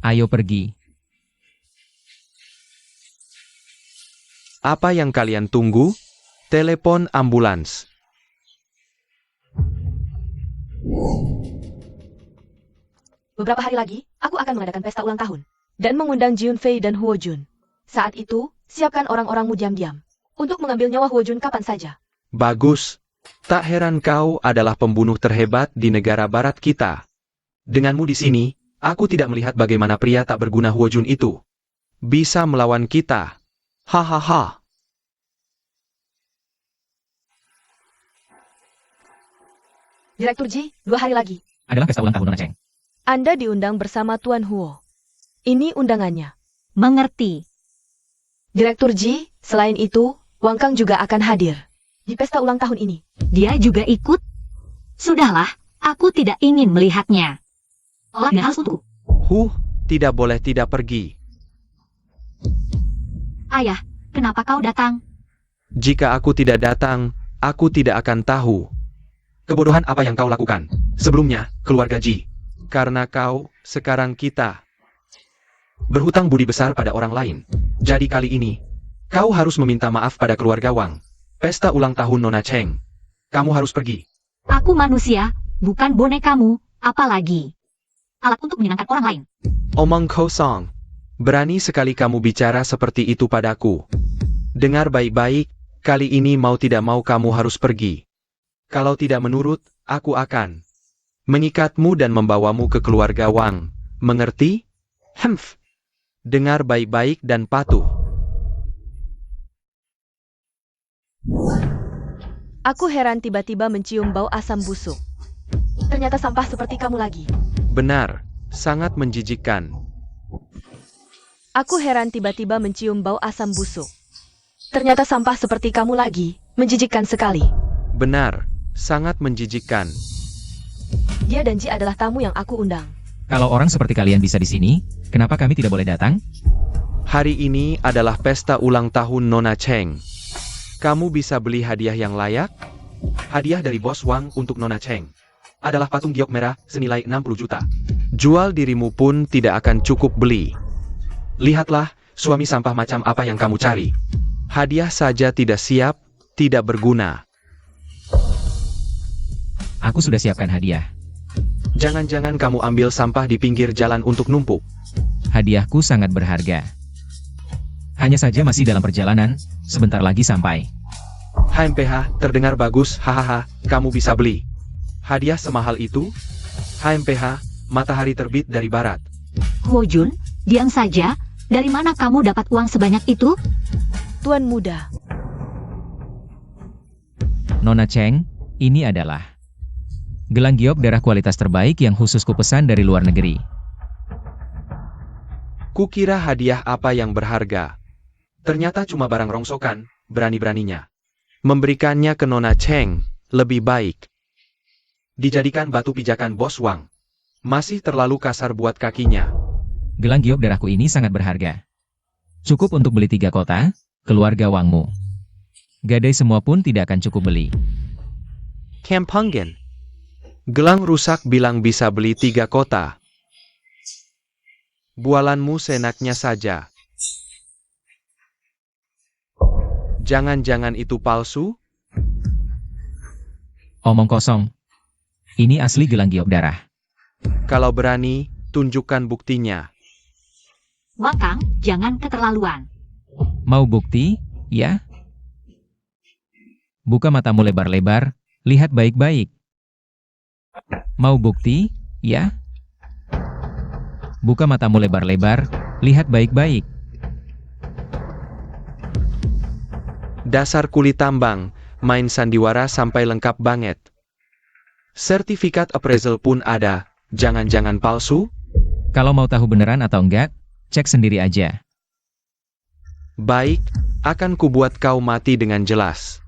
Ayo pergi. Apa yang kalian tunggu? Telepon ambulans. Beberapa hari lagi, aku akan mengadakan pesta ulang tahun. Dan mengundang Junfei dan Huo Jun. Saat itu, siapkan orang-orangmu diam-diam. Untuk mengambil nyawa Huo Jun kapan saja. Bagus. Tak heran kau adalah pembunuh terhebat di negara barat kita. Denganmu di sini, aku tidak melihat bagaimana pria tak berguna Huo Jun itu bisa melawan kita. Hahaha. Direktur Ji, 2 hari lagi. Adalah pesta ulang tahun Nona Cheng. Anda diundang bersama Tuan Huo. Ini undangannya. Mengerti. Direktur Ji, selain itu, Wang Kang juga akan hadir. Di pesta ulang tahun ini. Dia juga ikut? Sudahlah, aku tidak ingin melihatnya. Olah dan harus untukku. Tidak boleh tidak pergi. Ayah, kenapa kau datang? Jika aku tidak datang, aku tidak akan tahu kebodohan apa yang kau lakukan sebelumnya, keluarga Ji. Karena kau, sekarang kita berhutang budi besar pada orang lain. Jadi kali ini, kau harus meminta maaf pada keluarga Wang. Pesta ulang tahun Nona Cheng. Kamu harus pergi. Aku manusia, bukan bonekamu, apalagi alat untuk menyenangkan orang lain. Omong kosong. Berani sekali kamu bicara seperti itu padaku. Dengar baik-baik, kali ini mau tidak mau kamu harus pergi. Kalau tidak menurut, aku akan mengikatmu dan membawamu ke keluarga Wang. Mengerti? Hemph. Dengar baik-baik dan patuh. Aku heran tiba-tiba mencium bau asam busuk. Ternyata sampah seperti kamu lagi. Benar, sangat menjijikkan. Aku heran tiba-tiba mencium bau asam busuk. Ternyata sampah seperti kamu lagi, menjijikkan sekali. Benar, sangat menjijikkan. Dia dan Ji adalah tamu yang aku undang. Kalau orang seperti kalian bisa di sini, kenapa kami tidak boleh datang? Hari ini adalah pesta ulang tahun Nona Cheng. Kamu bisa beli hadiah yang layak? Hadiah dari Bos Wang untuk Nona Cheng adalah patung giok merah senilai 60 juta. Jual dirimu pun tidak akan cukup beli. Lihatlah, suami sampah macam apa yang kamu cari. Hadiah saja tidak siap, tidak berguna. Aku sudah siapkan hadiah. Jangan-jangan kamu ambil sampah di pinggir jalan untuk numpuk. Hadiahku sangat berharga. Hanya saja masih dalam perjalanan, sebentar lagi sampai. HMPH, terdengar bagus, hahaha, kamu bisa beli. Hadiah semahal itu? HMPH, matahari terbit dari barat. Huo Jun, diam saja. Dari mana kamu dapat uang sebanyak itu? Tuan muda, Nona Cheng, ini adalah gelang giok darah kualitas terbaik yang khusus kupesan dari luar negeri. Kukira hadiah apa yang berharga. Ternyata cuma barang rongsokan, berani-beraninya. Memberikannya ke Nona Cheng, lebih baik dijadikan batu pijakan Bos Wang. Masih terlalu kasar buat kakinya. Gelang giok darahku ini sangat berharga. Cukup untuk beli 3 kota, keluarga Wangmu. Gadai semua pun tidak akan cukup beli. Kampungan. Gelang rusak bilang bisa beli 3 kota. Bualanmu seenaknya saja. Jangan-jangan itu palsu? Omong kosong. Ini asli gelang giok darah. Kalau berani, tunjukkan buktinya. Wang Kang, jangan keterlaluan. Mau bukti, ya? Buka matamu lebar-lebar, lihat baik-baik. Mau bukti, ya? Buka matamu lebar-lebar, lihat baik-baik. Dasar kulit tambang, main sandiwara sampai lengkap banget. Sertifikat appraisal pun ada, jangan-jangan palsu? Kalau mau tahu beneran atau enggak, cek sendiri aja. Baik, akan kubuat kau mati dengan jelas.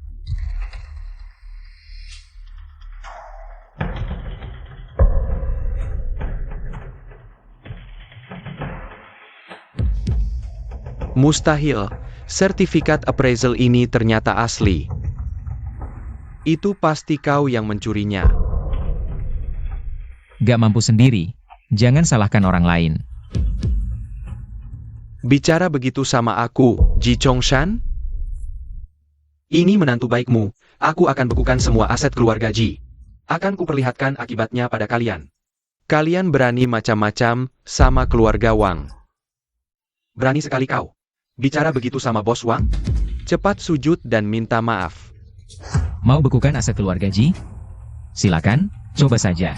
Mustahil, sertifikat appraisal ini ternyata asli. Itu pasti kau yang mencurinya. Gak mampu sendiri, jangan salahkan orang lain. Bicara begitu sama aku, Ji Chongshan? Ini menantu baikmu, aku akan bekukan semua aset keluarga Ji. Akan kuperlihatkan akibatnya pada kalian. Kalian berani macam-macam sama keluarga Wang. Berani sekali kau. Bicara begitu sama Bos Wang? Cepat sujud dan minta maaf. Mau bekukan aset keluarga Ji? Silakan, coba saja.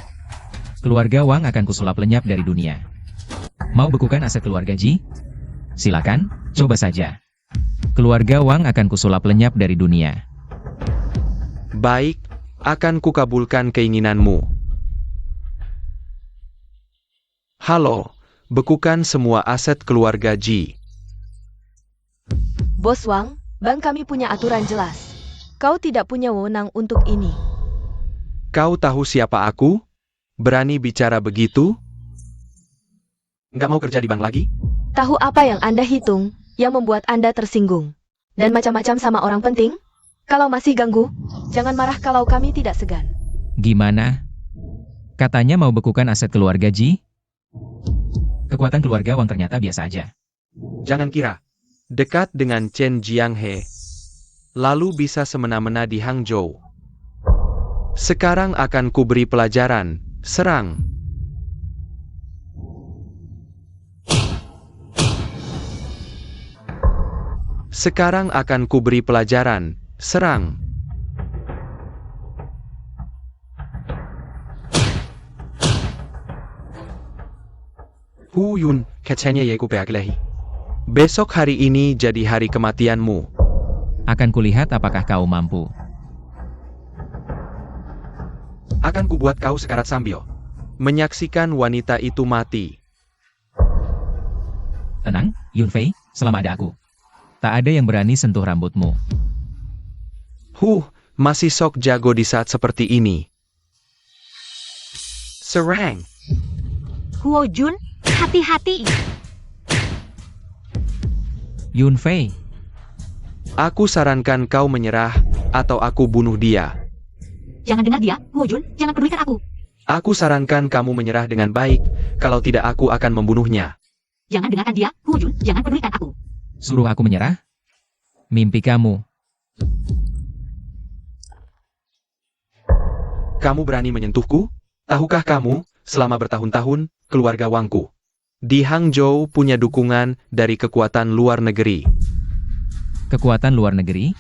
Keluarga Wang akan kusulap lenyap dari dunia. Mau bekukan aset keluarga Ji? Silakan, coba saja. Keluarga Wang akan kusulap lenyap dari dunia. Baik, akan kukabulkan keinginanmu. Halo, bekukan semua aset keluarga Ji. Bos Wang, bank kami punya aturan jelas. Kau tidak punya wewenang untuk ini. Kau tahu siapa aku? Berani bicara begitu? Nggak mau kerja di bank lagi? Tahu apa yang Anda hitung, yang membuat Anda tersinggung? Dan macam-macam sama orang penting? Kalau masih ganggu, jangan marah kalau kami tidak segan. Gimana? Katanya mau bekukan aset keluarga Ji? Kekuatan keluarga Wang ternyata biasa aja. Jangan kira. Dekat dengan Chen Jianghe. Lalu bisa semena-mena di Hangzhou. Sekarang akan kuberi pelajaran. Serang. Sekarang akan kuberi pelajaran. Serang. Hu Yun, kecenya yeku peaklehi. Besok hari ini jadi hari kematianmu. Akan kulihat apakah kau mampu. Akan kubuat kau sekarat sambil menyaksikan wanita itu mati. Tenang, Yunfei, selama ada aku. Tak ada yang berani sentuh rambutmu. Masih sok jago di saat seperti ini. Serang. Huo Jun, hati-hati. Yunfei, Aku sarankan kau menyerah, atau aku bunuh dia. Jangan dengar dia, Huo Jun, jangan pedulikan aku. Aku sarankan kamu menyerah dengan baik, kalau tidak aku akan membunuhnya. Jangan dengarkan dia, Huo Jun, jangan pedulikan aku. suruh aku menyerah? Mimpi kamu. Kamu berani menyentuhku? Tahukah kamu, selama bertahun-tahun, keluarga Wangku di Hangzhou punya dukungan dari kekuatan luar negeri. Kekuatan luar negeri?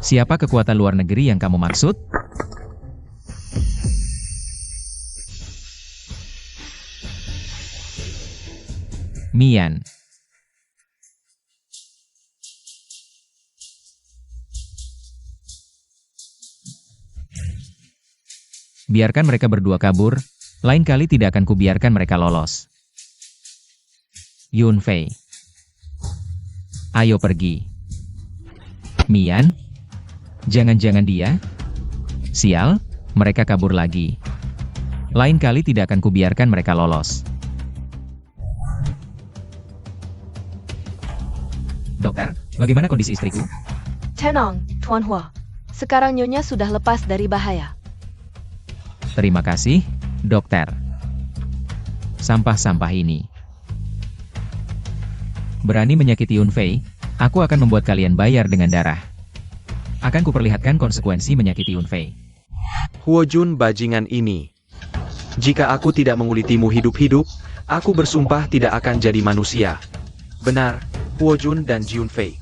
Siapa kekuatan luar negeri yang kamu maksud? Mian. Biarkan mereka berdua kabur, lain kali tidak akan kubiarkan mereka lolos. Yunfei. Ayo pergi. Mian? Jangan-jangan dia? Sial, mereka kabur lagi. Lain kali tidak akan kubiarkan mereka lolos. Dokter, bagaimana kondisi istriku? Tenang, Tuan Hua. Sekarang Nyonya sudah lepas dari bahaya. Terima kasih, dokter. Sampah-sampah ini. Berani menyakiti Yunfei, aku akan membuat kalian bayar dengan darah. Akan kuperlihatkan konsekuensi menyakiti Yunfei. Huojun bajingan ini. Jika aku tidak mengulitimu hidup-hidup, aku bersumpah tidak akan jadi manusia. Benar, Huojun dan Junfei.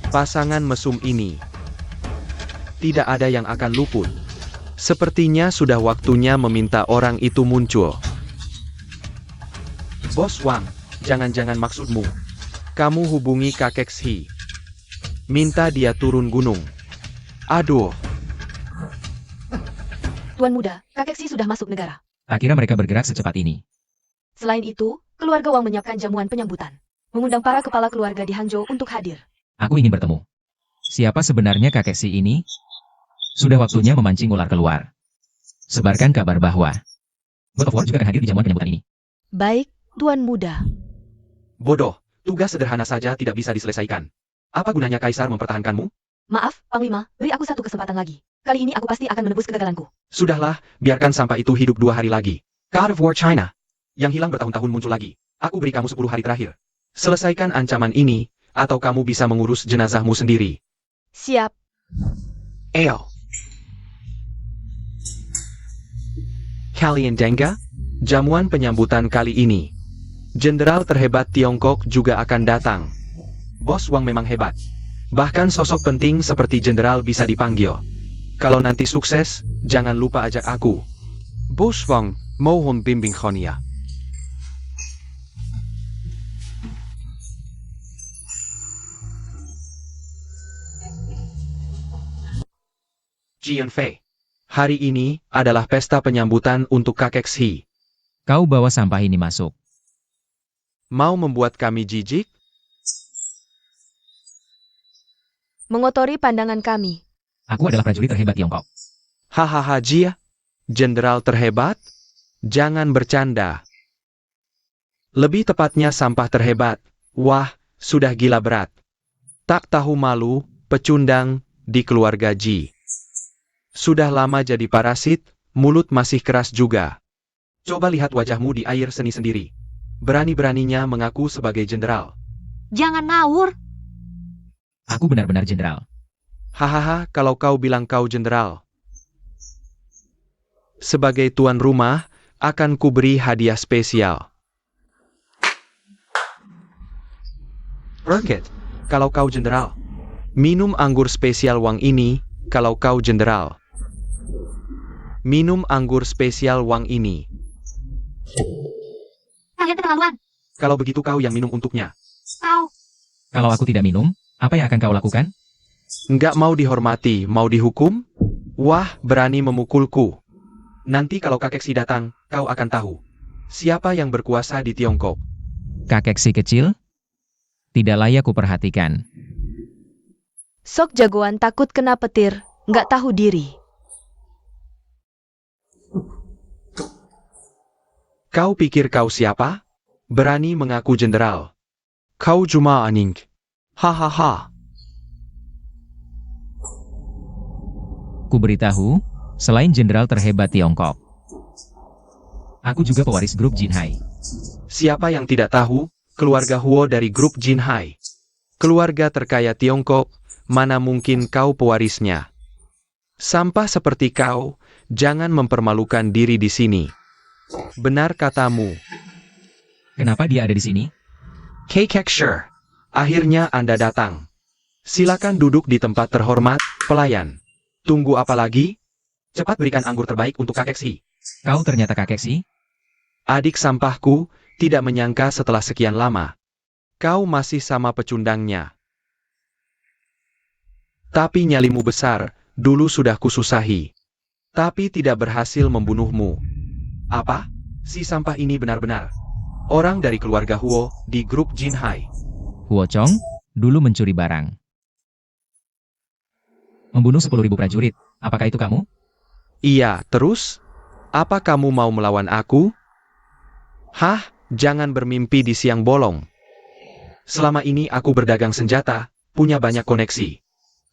Pasangan mesum ini. Tidak ada yang akan luput. Sepertinya sudah waktunya meminta orang itu muncul. Bos Wang, jangan-jangan maksudmu. Kamu hubungi kakek Xi. Minta dia turun gunung. Aduh. Tuan Muda, kakek Si sudah masuk negara. Tak kira mereka bergerak secepat ini. Selain itu, keluarga Wang menyiapkan jamuan penyambutan. Mengundang para kepala keluarga di Hangzhou untuk hadir. Aku ingin bertemu. Siapa sebenarnya kakek Si ini? Sudah waktunya memancing ular keluar. Sebarkan kabar bahwa God of War juga akan hadir di jamuan penyambutan ini. Baik, Tuan Muda. Bodoh, tugas sederhana saja tidak bisa diselesaikan. Apa gunanya Kaisar mempertahankanmu? Maaf, Panglima, beri aku satu kesempatan lagi. Kali ini aku pasti akan menebus kegagalanku. Sudahlah, biarkan sampah itu hidup 2 hari lagi. God of War China. Yang hilang bertahun-tahun muncul lagi. Aku beri kamu 10 hari terakhir. Selesaikan ancaman ini, atau kamu bisa mengurus jenazahmu sendiri. Siap. Eo. Kalian Dengga? Jamuan penyambutan kali ini. Jenderal terhebat Tiongkok juga akan datang. Bos Wang memang hebat. Bahkan sosok penting seperti jenderal bisa dipanggil. Kalau nanti sukses, jangan lupa ajak aku. Bos Wang, mohon bimbing Khonia. Jianfei. Hari ini adalah pesta penyambutan untuk kakek Xi. Kau bawa sampah ini masuk. Mau membuat kami jijik? Mengotori pandangan kami. Aku adalah prajurit terhebat Tiongkok. Hahaha Jia. Jenderal terhebat? Jangan bercanda. Lebih tepatnya sampah terhebat. Wah, sudah gila berat. Tak tahu malu, pecundang, di keluarga Ji. Sudah lama jadi parasit, mulut masih keras juga. Coba lihat wajahmu di air seni sendiri. Berani-beraninya mengaku sebagai jenderal. Jangan ngawur. Aku benar-benar jenderal. Hahaha, kalau kau bilang kau jenderal. Sebagai tuan rumah, akan kuberi hadiah spesial. Rocket, kalau kau jenderal. Minum anggur spesial Wang ini, kalau kau jenderal. Minum anggur spesial Wang ini. Kalian keterlaluan. Kalau begitu kau yang minum untuknya. Kau. Kalau aku tidak minum, apa yang akan kau lakukan? Nggak mau dihormati, mau dihukum? Wah, berani memukulku. Nanti kalau kakek Si datang, kau akan tahu. Siapa yang berkuasa di Tiongkok? Kakek Si kecil? Tidak layak kuperhatikan. Sok jagoan takut kena petir, nggak tahu diri. Kau pikir kau siapa? Berani mengaku jenderal. Kau cuma anjing. Hahaha. Kuberitahu, selain jenderal terhebat Tiongkok, aku juga pewaris grup Jinhai. Siapa yang tidak tahu, keluarga Huo dari grup Jinhai. Keluarga terkaya Tiongkok, mana mungkin kau pewarisnya. Sampah seperti kau, jangan mempermalukan diri di sini. Benar katamu. Kenapa dia ada di sini? Kakek Sher, akhirnya Anda datang. Silakan duduk di tempat terhormat, pelayan. Tunggu apa lagi? Cepat berikan anggur terbaik untuk kakek Si. Kau ternyata kakek Si? Adik sampahku, tidak menyangka setelah sekian lama, kau masih sama pecundangnya. Tapi nyalimu besar, dulu sudah kususahi. Tapi tidak berhasil membunuhmu. Apa? Si sampah ini benar-benar orang dari keluarga Huo di grup Jinhai. Huo Chong, dulu mencuri barang. Membunuh 10.000 prajurit, apakah itu kamu? Iya, terus? Apa kamu mau melawan aku? Hah, jangan bermimpi di siang bolong. Selama ini aku berdagang senjata, punya banyak koneksi.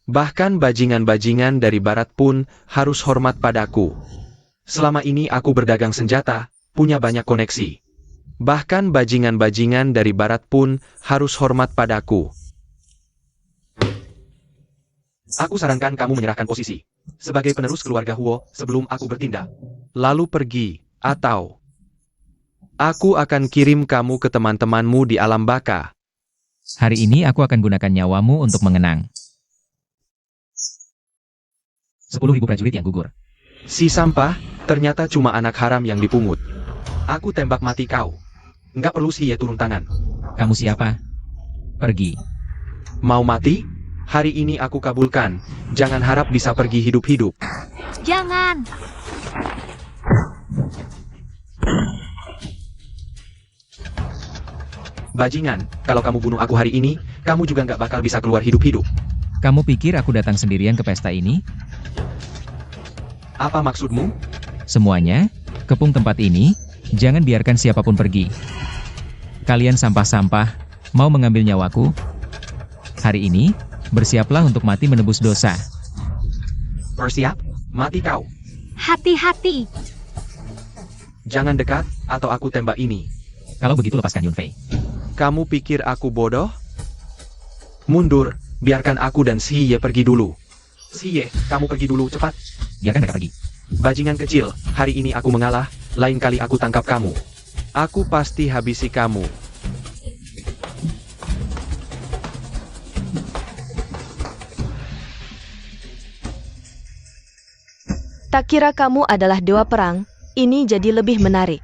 Bahkan bajingan-bajingan dari barat pun harus hormat padaku. Selama ini aku berdagang senjata, punya banyak koneksi. Bahkan bajingan-bajingan dari barat pun harus hormat padaku. Aku sarankan kamu menyerahkan posisi sebagai penerus keluarga Huo sebelum aku bertindak. Lalu pergi, atau aku akan kirim kamu ke teman-temanmu di alam baka. Hari ini aku akan gunakan nyawamu untuk mengenang. 10.000 prajurit yang gugur. Si sampah, ternyata cuma anak haram yang dipungut. Aku tembak mati kau. Nggak perlu si Ye turun tangan. Kamu siapa? Pergi. Mau mati? Hari ini aku kabulkan. Jangan harap bisa pergi hidup-hidup. Jangan! Bajingan, kalau kamu bunuh aku hari ini, kamu juga nggak bakal bisa keluar hidup-hidup. Kamu pikir aku datang sendirian ke pesta ini? Apa maksudmu? Semuanya, kepung tempat ini, jangan biarkan siapapun pergi. Kalian sampah-sampah, mau mengambil nyawaku? Hari ini, bersiaplah untuk mati menebus dosa. Bersiap, mati kau. Hati-hati! Jangan dekat, atau aku tembak ini. Kalau begitu lepaskan Yunfei. Kamu pikir aku bodoh? Mundur, biarkan aku dan si Ye pergi dulu. Si Ye, kamu pergi dulu, cepat. Biarkan mereka pergi. Bajingan kecil, hari ini aku mengalah, lain kali aku tangkap kamu. Aku pasti habisi kamu. Tak kira kamu adalah dewa perang, ini jadi lebih menarik.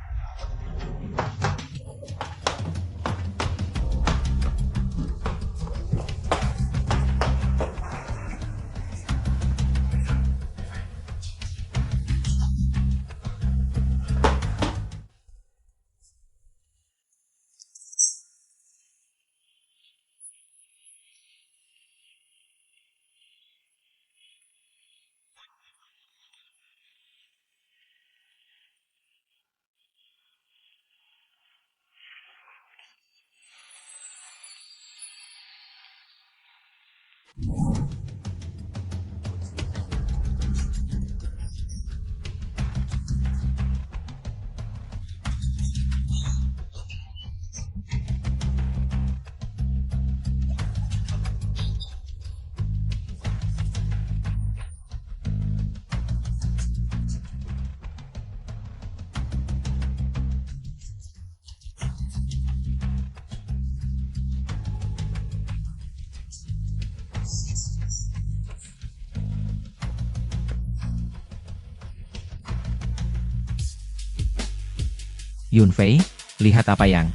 Yunfei, lihat apa yang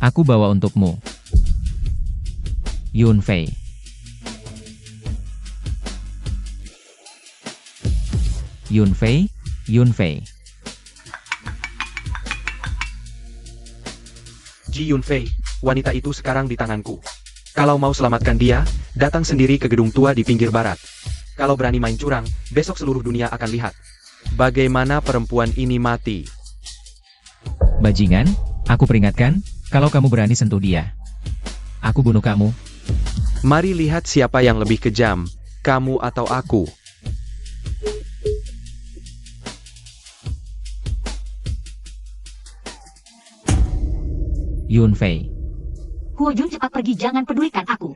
aku bawa untukmu. Yunfei. Yunfei, Yunfei. Ji Yunfei, wanita itu sekarang di tanganku. Kalau mau selamatkan dia, datang sendiri ke gedung tua di pinggir barat. Kalau berani main curang, besok seluruh dunia akan lihat bagaimana perempuan ini mati. Bajingan, aku peringatkan, kalau kamu berani sentuh dia, aku bunuh kamu. Mari lihat siapa yang lebih kejam, kamu atau aku. Yunfei. Huo Jun, cepat pergi, jangan pedulikan aku.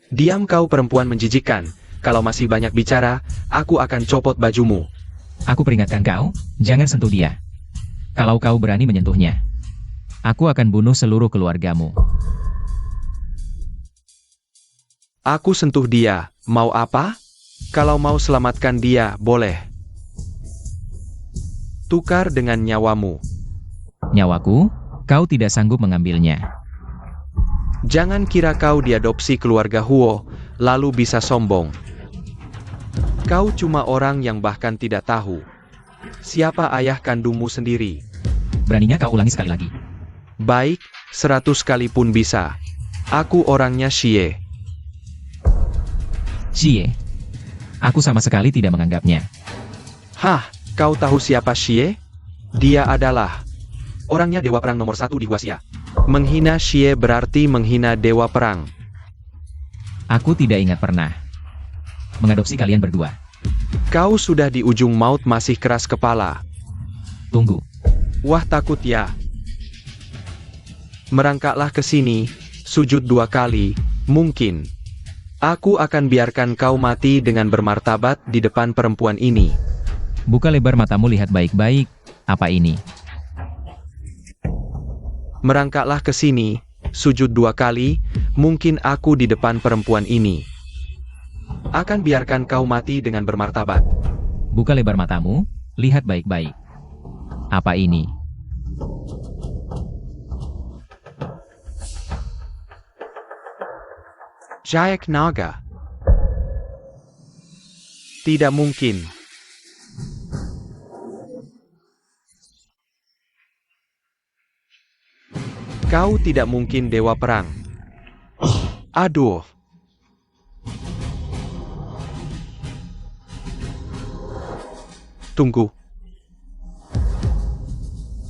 Diam kau perempuan menjijikkan, kalau masih banyak bicara, aku akan copot bajumu. Aku peringatkan kau, jangan sentuh dia. Kalau kau berani menyentuhnya, aku akan bunuh seluruh keluargamu. Aku sentuh dia, mau apa? Kalau mau selamatkan dia, boleh. Tukar dengan nyawamu. Nyawaku? Kau tidak sanggup mengambilnya. Jangan kira kau diadopsi keluarga Huo, lalu bisa sombong. Kau cuma orang yang bahkan tidak tahu siapa ayah kandungmu sendiri. Beraninya kau ulangi sekali lagi. Baik, 100 kali pun bisa. Aku orangnya Xie. Xie. Aku sama sekali tidak menganggapnya. Hah, kau tahu siapa Xie? Dia adalah orangnya dewa perang nomor 1 di Huaxia. Menghina Xie berarti menghina dewa perang. Aku tidak ingat pernah mengadopsi kalian berdua. Kau sudah di ujung maut masih keras kepala. Tunggu. Wah, takut ya. Merangkaklah ke sini, sujud 2 kali, mungkin. Aku akan biarkan kau mati dengan bermartabat di depan perempuan ini. Buka lebar matamu, lihat baik-baik. Apa ini? Merangkaklah ke sini, sujud 2 kali, mungkin aku di depan perempuan ini. Akan biarkan kau mati dengan bermartabat. Buka lebar matamu, lihat baik-baik. Apa ini? Jayak Naga. Tidak mungkin. Kau tidak mungkin dewa perang. Aduh. Tunggu.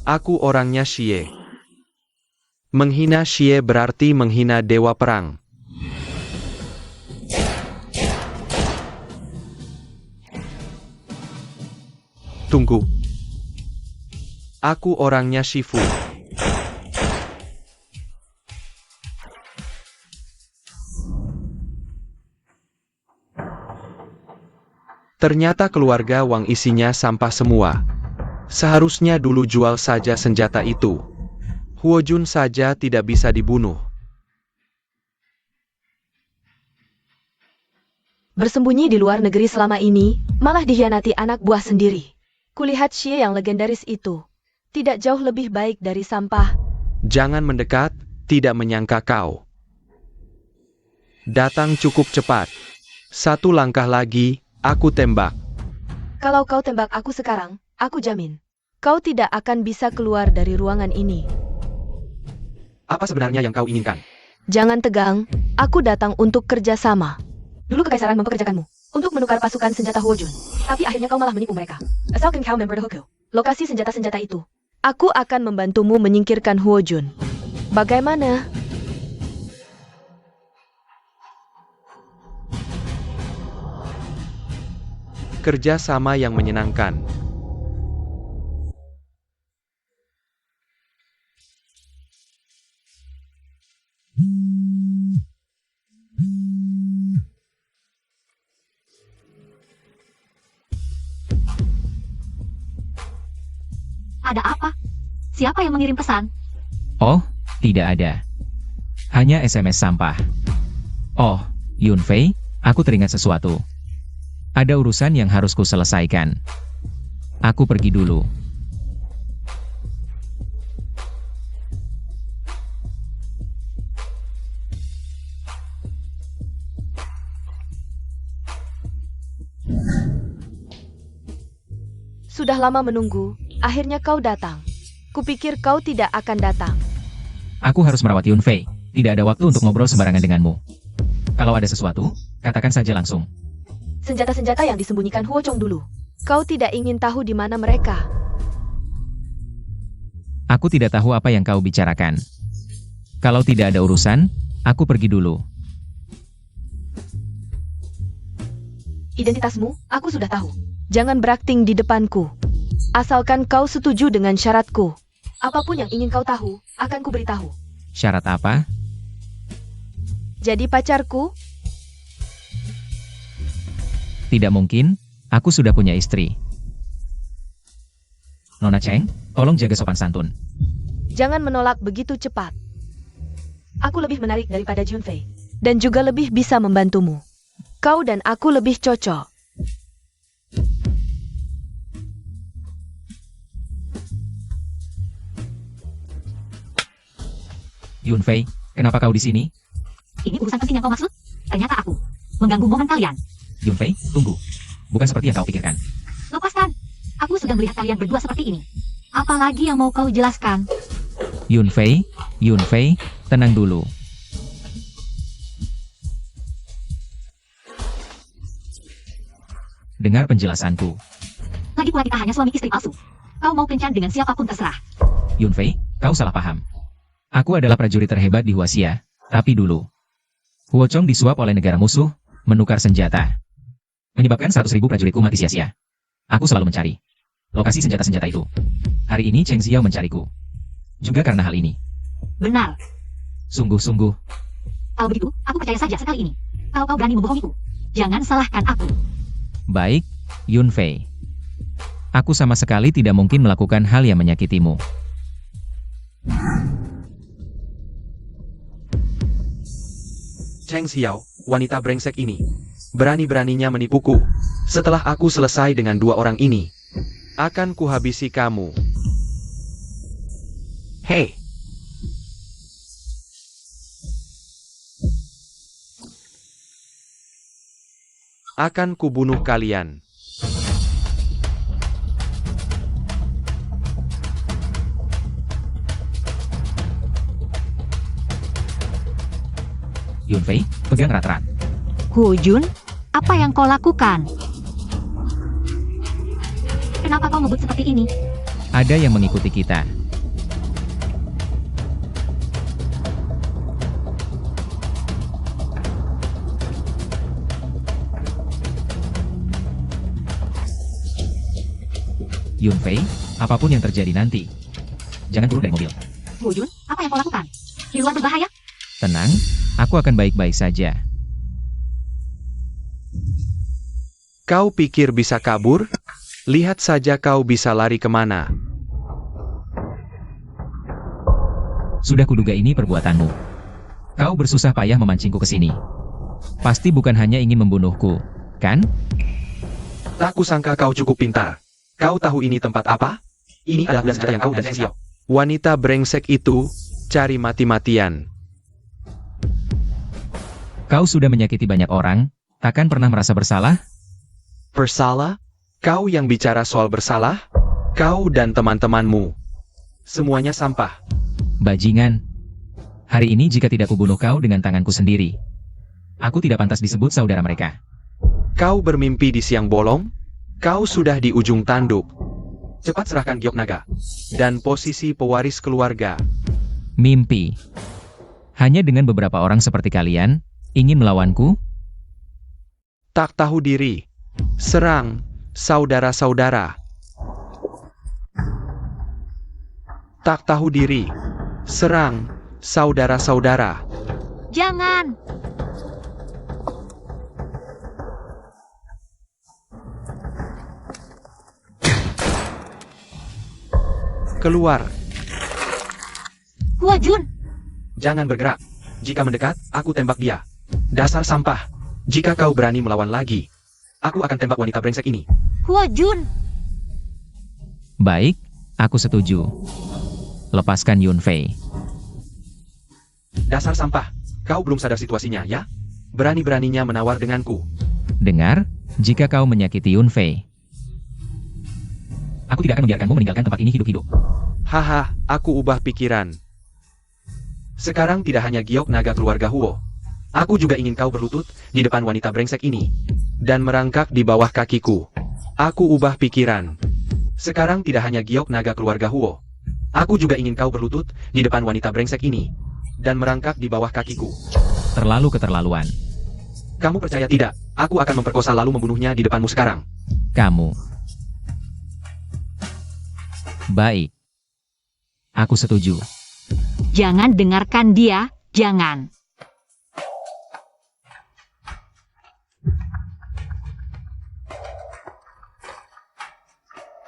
Aku orangnya Xie. Menghina Xie berarti menghina dewa perang. Tunggu. Aku orangnya Shifu. Ternyata keluarga Wang isinya sampah semua. Seharusnya dulu jual saja senjata itu. Huojun saja tidak bisa dibunuh. Bersembunyi di luar negeri selama ini, malah dikhianati anak buah sendiri. Kulihat Xie yang legendaris itu tidak jauh lebih baik dari sampah. Jangan mendekat, tidak menyangka kau datang cukup cepat. 1 langkah lagi, aku tembak. Kalau kau tembak aku sekarang, aku jamin kau tidak akan bisa keluar dari ruangan ini. Apa sebenarnya yang kau inginkan? Jangan tegang, aku datang untuk kerjasama. Dulu kekaisaran mempekerjakanmu untuk menukar pasukan senjata Huojun, tapi akhirnya kau malah menipu mereka. Asalkan kau member Hoku, lokasi senjata-senjata itu. Aku akan membantumu menyingkirkan Huojun. Bagaimana? Kerja sama yang menyenangkan. Ada apa? Siapa yang mengirim pesan? Oh, tidak ada. Hanya SMS sampah. Oh, Yunfei, aku teringat sesuatu. Ada urusan yang harus ku selesaikan. Aku pergi dulu. Sudah lama menunggu, akhirnya kau datang. Kupikir kau tidak akan datang. Aku harus merawat Yunfei. Tidak ada waktu untuk ngobrol sembarangan denganmu. Kalau ada sesuatu, katakan saja langsung. Senjata-senjata yang disembunyikan Huojong dulu. Kau tidak ingin tahu di mana mereka. Aku tidak tahu apa yang kau bicarakan. Kalau tidak ada urusan, aku pergi dulu. Identitasmu, aku sudah tahu. Jangan berakting di depanku. Asalkan kau setuju dengan syaratku. Apapun yang ingin kau tahu, akan kuberitahu. Syarat apa? Jadi pacarku? Tidak mungkin, aku sudah punya istri. Nona Cheng, tolong jaga sopan santun. Jangan menolak begitu cepat. Aku lebih menarik daripada Junfei. Dan juga lebih bisa membantumu. Kau dan aku lebih cocok. Yunfei, kenapa kau di sini? Ini urusan penting yang kau maksud? Ternyata aku mengganggu momen kalian. Yunfei, tunggu. Bukan seperti yang kau pikirkan. Lepaskan. Aku sudah melihat kalian berdua seperti ini. Apalagi yang mau kau jelaskan? Yunfei, tenang dulu. Dengar penjelasanku. Lagi pula kita hanya suami istri palsu. Kau mau kencan dengan siapapun terserah. Yunfei, kau salah paham. Aku adalah prajurit terhebat di Huaxia, tapi dulu. Huochong disuap oleh negara musuh, menukar senjata. Menyebabkan 100.000 prajuritku mati sia-sia. Aku selalu mencari lokasi senjata-senjata itu. Hari ini Cheng Xiao mencariku. Juga karena hal ini. Benar. Sungguh-sungguh, Kalau begitu, aku percaya saja sekali ini. Kalau kau berani membohongiku, jangan salahkan aku. baik, Yunfei. Aku sama sekali tidak mungkin melakukan hal yang menyakitimu. Cheng Xiao, wanita brengsek ini. Berani-beraninya menipuku. Setelah aku selesai dengan dua orang ini, akan kuhabisi kamu. Hei! Akan kubunuh kalian. Yunfei, pegang erat-erat. Hu Jun, apa yang kau lakukan? Kenapa kau ngebut seperti ini? Ada yang mengikuti kita. Yunfei, apapun yang terjadi nanti, jangan turun dari mobil. Hu Jun, apa yang kau lakukan? Di luar berbahaya? Tenang, aku akan baik-baik saja. Kau pikir bisa kabur? Lihat saja kau bisa lari kemana. Sudah kuduga ini perbuatanmu. Kau bersusah payah memancingku ke sini. Pasti bukan hanya ingin membunuhku, kan? Tak kusangka kau cukup pintar. Kau tahu ini tempat apa? Ini adalah senjata yang kau dan Cheng Xiao. Wanita brengsek itu cari mati-matian. Kau sudah menyakiti banyak orang, takkan pernah merasa bersalah? Bersalah? Kau yang bicara soal bersalah? Kau dan teman-temanmu. Semuanya sampah. Bajingan. Hari ini jika tidak kubunuh kau dengan tanganku sendiri, aku tidak pantas disebut saudara mereka. Kau bermimpi di siang bolong? Kau sudah di ujung tanduk. Cepat serahkan giok naga. Dan posisi pewaris keluarga. Mimpi. Hanya dengan beberapa orang seperti kalian, ingin melawanku? Tak tahu diri. Serang, saudara-saudara. Tak tahu diri. Serang, saudara-saudara. Jangan! Keluar. Hu Jun, Jangan bergerak. Jika mendekat, aku tembak dia. Dasar sampah. Jika kau berani melawan lagi, aku akan tembak wanita brengsek ini. Hu Jun. Baik, aku setuju. Lepaskan Yunfei. Dasar sampah. Kau belum sadar situasinya, ya? Berani-beraninya menawar denganku. Dengar, jika kau menyakiti Yunfei, aku tidak akan membiarkanmu meninggalkan tempat ini hidup-hidup. Haha, aku ubah pikiran. Sekarang tidak hanya giok naga keluarga Huo. Aku juga ingin kau berlutut di depan wanita brengsek ini. Dan merangkak di bawah kakiku. Aku ubah pikiran. Sekarang tidak hanya giok naga keluarga Huo. Aku juga ingin kau berlutut di depan wanita brengsek ini. Dan merangkak di bawah kakiku. Terlalu keterlaluan. Kamu percaya tidak? Aku akan memperkosa lalu membunuhnya di depanmu sekarang. Kamu. Baik. Aku setuju. Jangan dengarkan dia, jangan.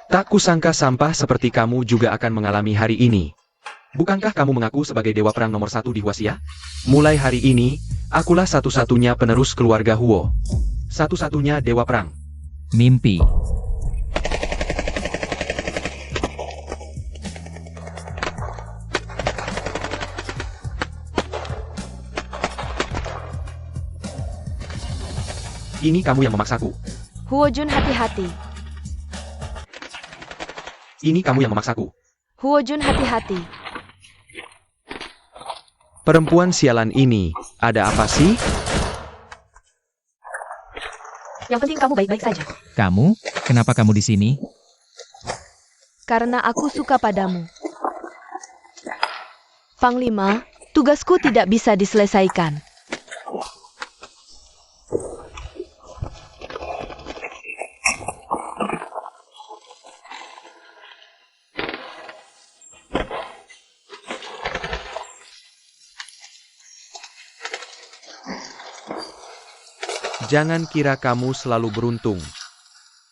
Tak kusangka sampah seperti kamu juga akan mengalami hari ini. Bukankah kamu mengaku sebagai dewa perang nomor 1 di Huaxia? Mulai hari ini, akulah satu-satunya penerus keluarga Huo. Satu-satunya dewa perang. Mimpi. Ini kamu yang memaksaku. Huo Jun hati-hati. Ini kamu yang memaksaku. Huo Jun hati-hati. Perempuan sialan ini, ada apa sih? Yang penting kamu baik-baik saja. Kamu? Kenapa kamu di sini? Karena aku suka padamu. Panglima, tugasku tidak bisa diselesaikan. Jangan kira kamu selalu beruntung.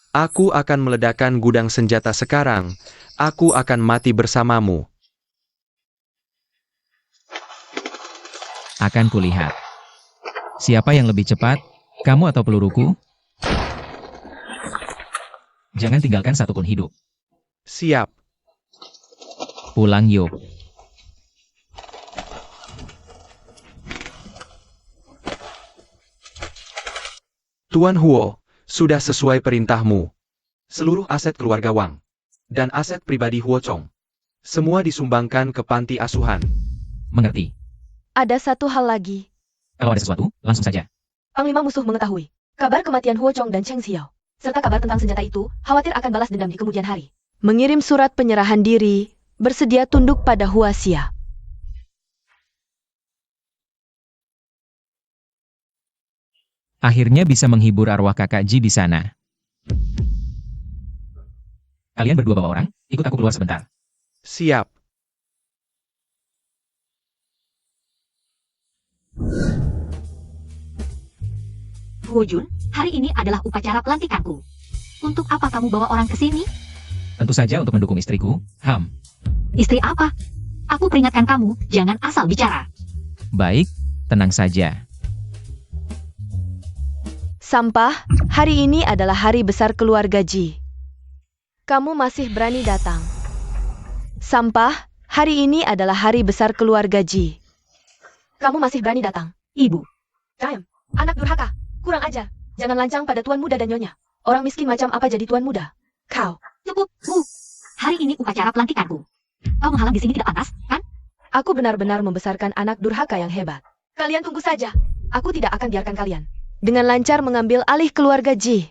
Aku akan meledakkan gudang senjata sekarang. Aku akan mati bersamamu. Akan kulihat. Siapa yang lebih cepat? Kamu atau peluruku? Jangan tinggalkan satupun hidup. Siap. Pulang yuk. Tuan Huo, sudah sesuai perintahmu. Seluruh aset keluarga Wang dan aset pribadi Huo Chong semua disumbangkan ke panti asuhan. Mengerti. Ada satu hal lagi. Kalau ada sesuatu, langsung saja. Panglima musuh mengetahui kabar kematian Huo Chong dan Cheng Xiao, serta kabar tentang senjata itu, khawatir akan balas dendam di kemudian hari. Mengirim surat penyerahan diri, bersedia tunduk pada Hua Xia. Akhirnya bisa menghibur arwah kakak Ji di sana. Kalian berdua bawa orang, ikut aku keluar sebentar. Siap. Huo Jun, hari ini adalah upacara pelantikanku. Untuk apa kamu bawa orang ke sini? Tentu saja untuk mendukung istriku, Ham. Istri apa? Aku peringatkan kamu, jangan asal bicara. Baik, tenang saja. Sampah, hari ini adalah hari besar keluarga Ji. Kamu masih berani datang. Sampah, hari ini adalah hari besar keluarga Ji. Kamu masih berani datang. Ibu, Diam, anak durhaka, kurang ajar. Jangan lancang pada tuan muda dan nyonya. Orang miskin macam apa jadi tuan muda? Kau. cukup, Bu. Hari ini upacara pelantikanku. Kau menghalang di sini tidak pantas, kan? Aku benar-benar membesarkan anak durhaka yang hebat. Kalian tunggu saja. Aku tidak akan biarkan kalian dengan lancar mengambil alih keluarga Ji.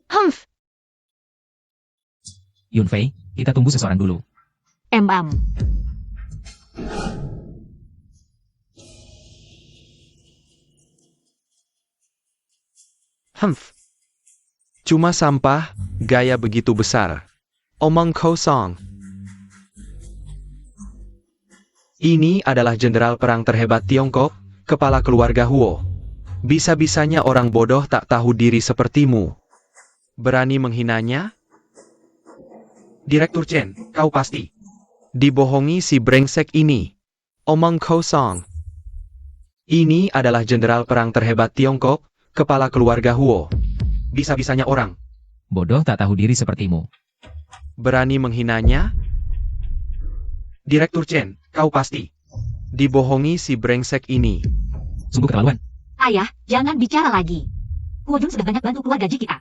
Humph. Yunfei, kita tunggu seseorang dulu. Embam. Humph. Cuma sampah, gaya begitu besar. Omong kosong. Ini adalah jenderal perang terhebat Tiongkok, kepala keluarga Huo. Bisa-bisanya orang bodoh tak tahu diri sepertimu. Berani menghinanya? Direktur Chen, kau pasti dibohongi si brengsek ini. Omong kosong. Ini adalah jenderal perang terhebat Tiongkok, kepala keluarga Huo. Bisa-bisanya orang Bodoh tak tahu diri sepertimu. berani menghinanya? Direktur Chen, kau pasti dibohongi si brengsek ini. Sungguh keterlaluan. Ayah, jangan bicara lagi. Huo Jun sudah banyak bantu keluarga Ji kita.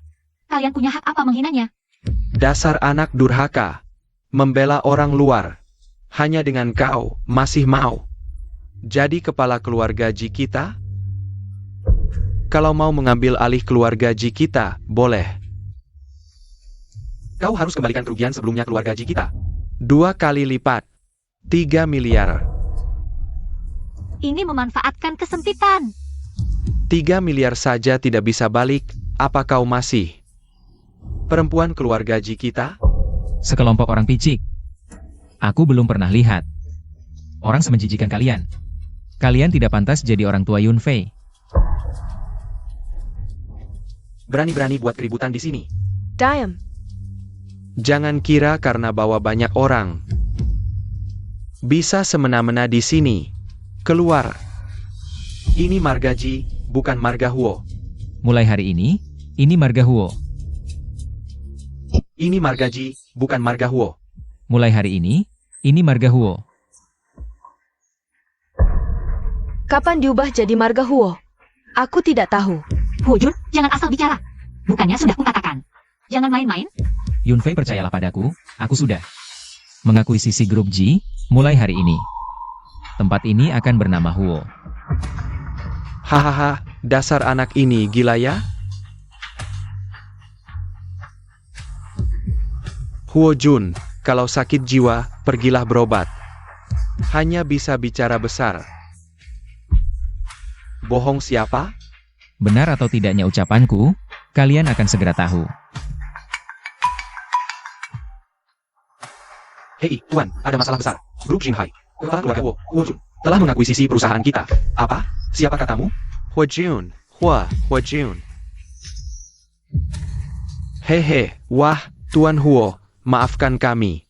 Kalian punya hak apa menghinanya? Dasar anak durhaka. Membela orang luar. Hanya dengan kau masih mau jadi kepala keluarga Ji kita? Kalau mau mengambil alih keluarga Ji kita, boleh. Kau harus kembalikan kerugian sebelumnya keluarga Ji kita. 2 kali lipat. 3 miliar. Ini memanfaatkan kesempitan. 3 miliar saja tidak bisa balik, apa kau masih perempuan keluarga Ji kita? Sekelompok orang picik. Aku belum pernah lihat orang semenjijikan kalian. Kalian tidak pantas jadi orang tua Yunfei. Berani-berani buat keributan di sini. Diam. Jangan kira karena bawa banyak orang bisa semena-mena di sini. Keluar. Ini marga Ji, bukan marga Huo. Mulai hari ini marga Huo. Ini marga Ji, bukan marga Huo. Mulai hari ini marga Huo. Kapan diubah jadi marga Huo? Aku tidak tahu. Hujun, jangan asal bicara. Bukannya sudah kukatakan. Jangan main-main. Yunfei, percayalah padaku, aku sudah mengakuisisi grup G mulai hari ini. Tempat ini akan bernama Huo. Hahaha, dasar anak ini gila ya? Huo Jun, kalau sakit jiwa, pergilah berobat. Hanya bisa bicara besar. Bohong siapa? Benar atau tidaknya ucapanku, kalian akan segera tahu. Hei, Tuan, ada masalah besar. Grup Shinhai, kepala keluarga Huo Jun, telah mengakuisisi perusahaan kita. Apa? Siapa katamu? Huo Jun, Huo Jun. Hehe, wah, Tuan Huo, maafkan kami.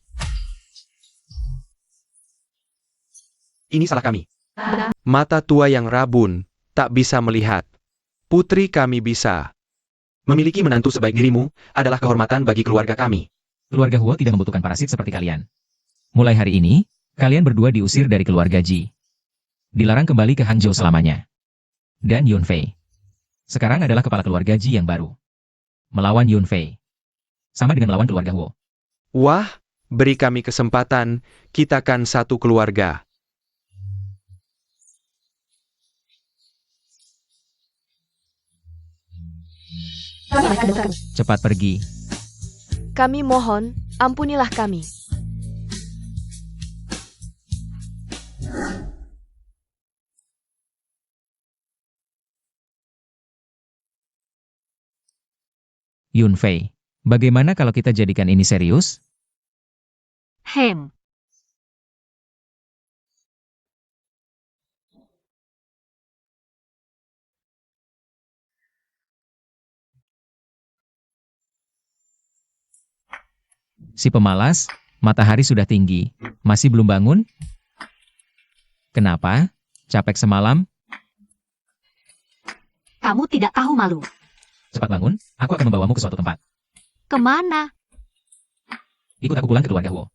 Ini salah kami. Mata tua yang rabun, tak bisa melihat. Putri kami bisa. Memiliki menantu sebaik dirimu, adalah kehormatan bagi keluarga kami. Keluarga Huo tidak membutuhkan parasit seperti kalian. Mulai hari ini, kalian berdua diusir dari keluarga Ji. Dilarang kembali ke Hangzhou selamanya. Dan Yunfei sekarang adalah kepala keluarga Ji yang baru. Melawan Yunfei sama dengan melawan keluarga Huo. Wah, beri kami kesempatan, kita kan satu keluarga. Cepat pergi. Kami mohon, ampunilah kami. Yunfei, bagaimana kalau kita jadikan ini serius? Hem. Si pemalas, matahari sudah tinggi. Masih belum bangun? Kenapa? Capek semalam? Kamu tidak tahu malu. Cepat bangun, aku akan membawamu ke suatu tempat. Kemana? Ikut aku pulang ke keluarga Huo.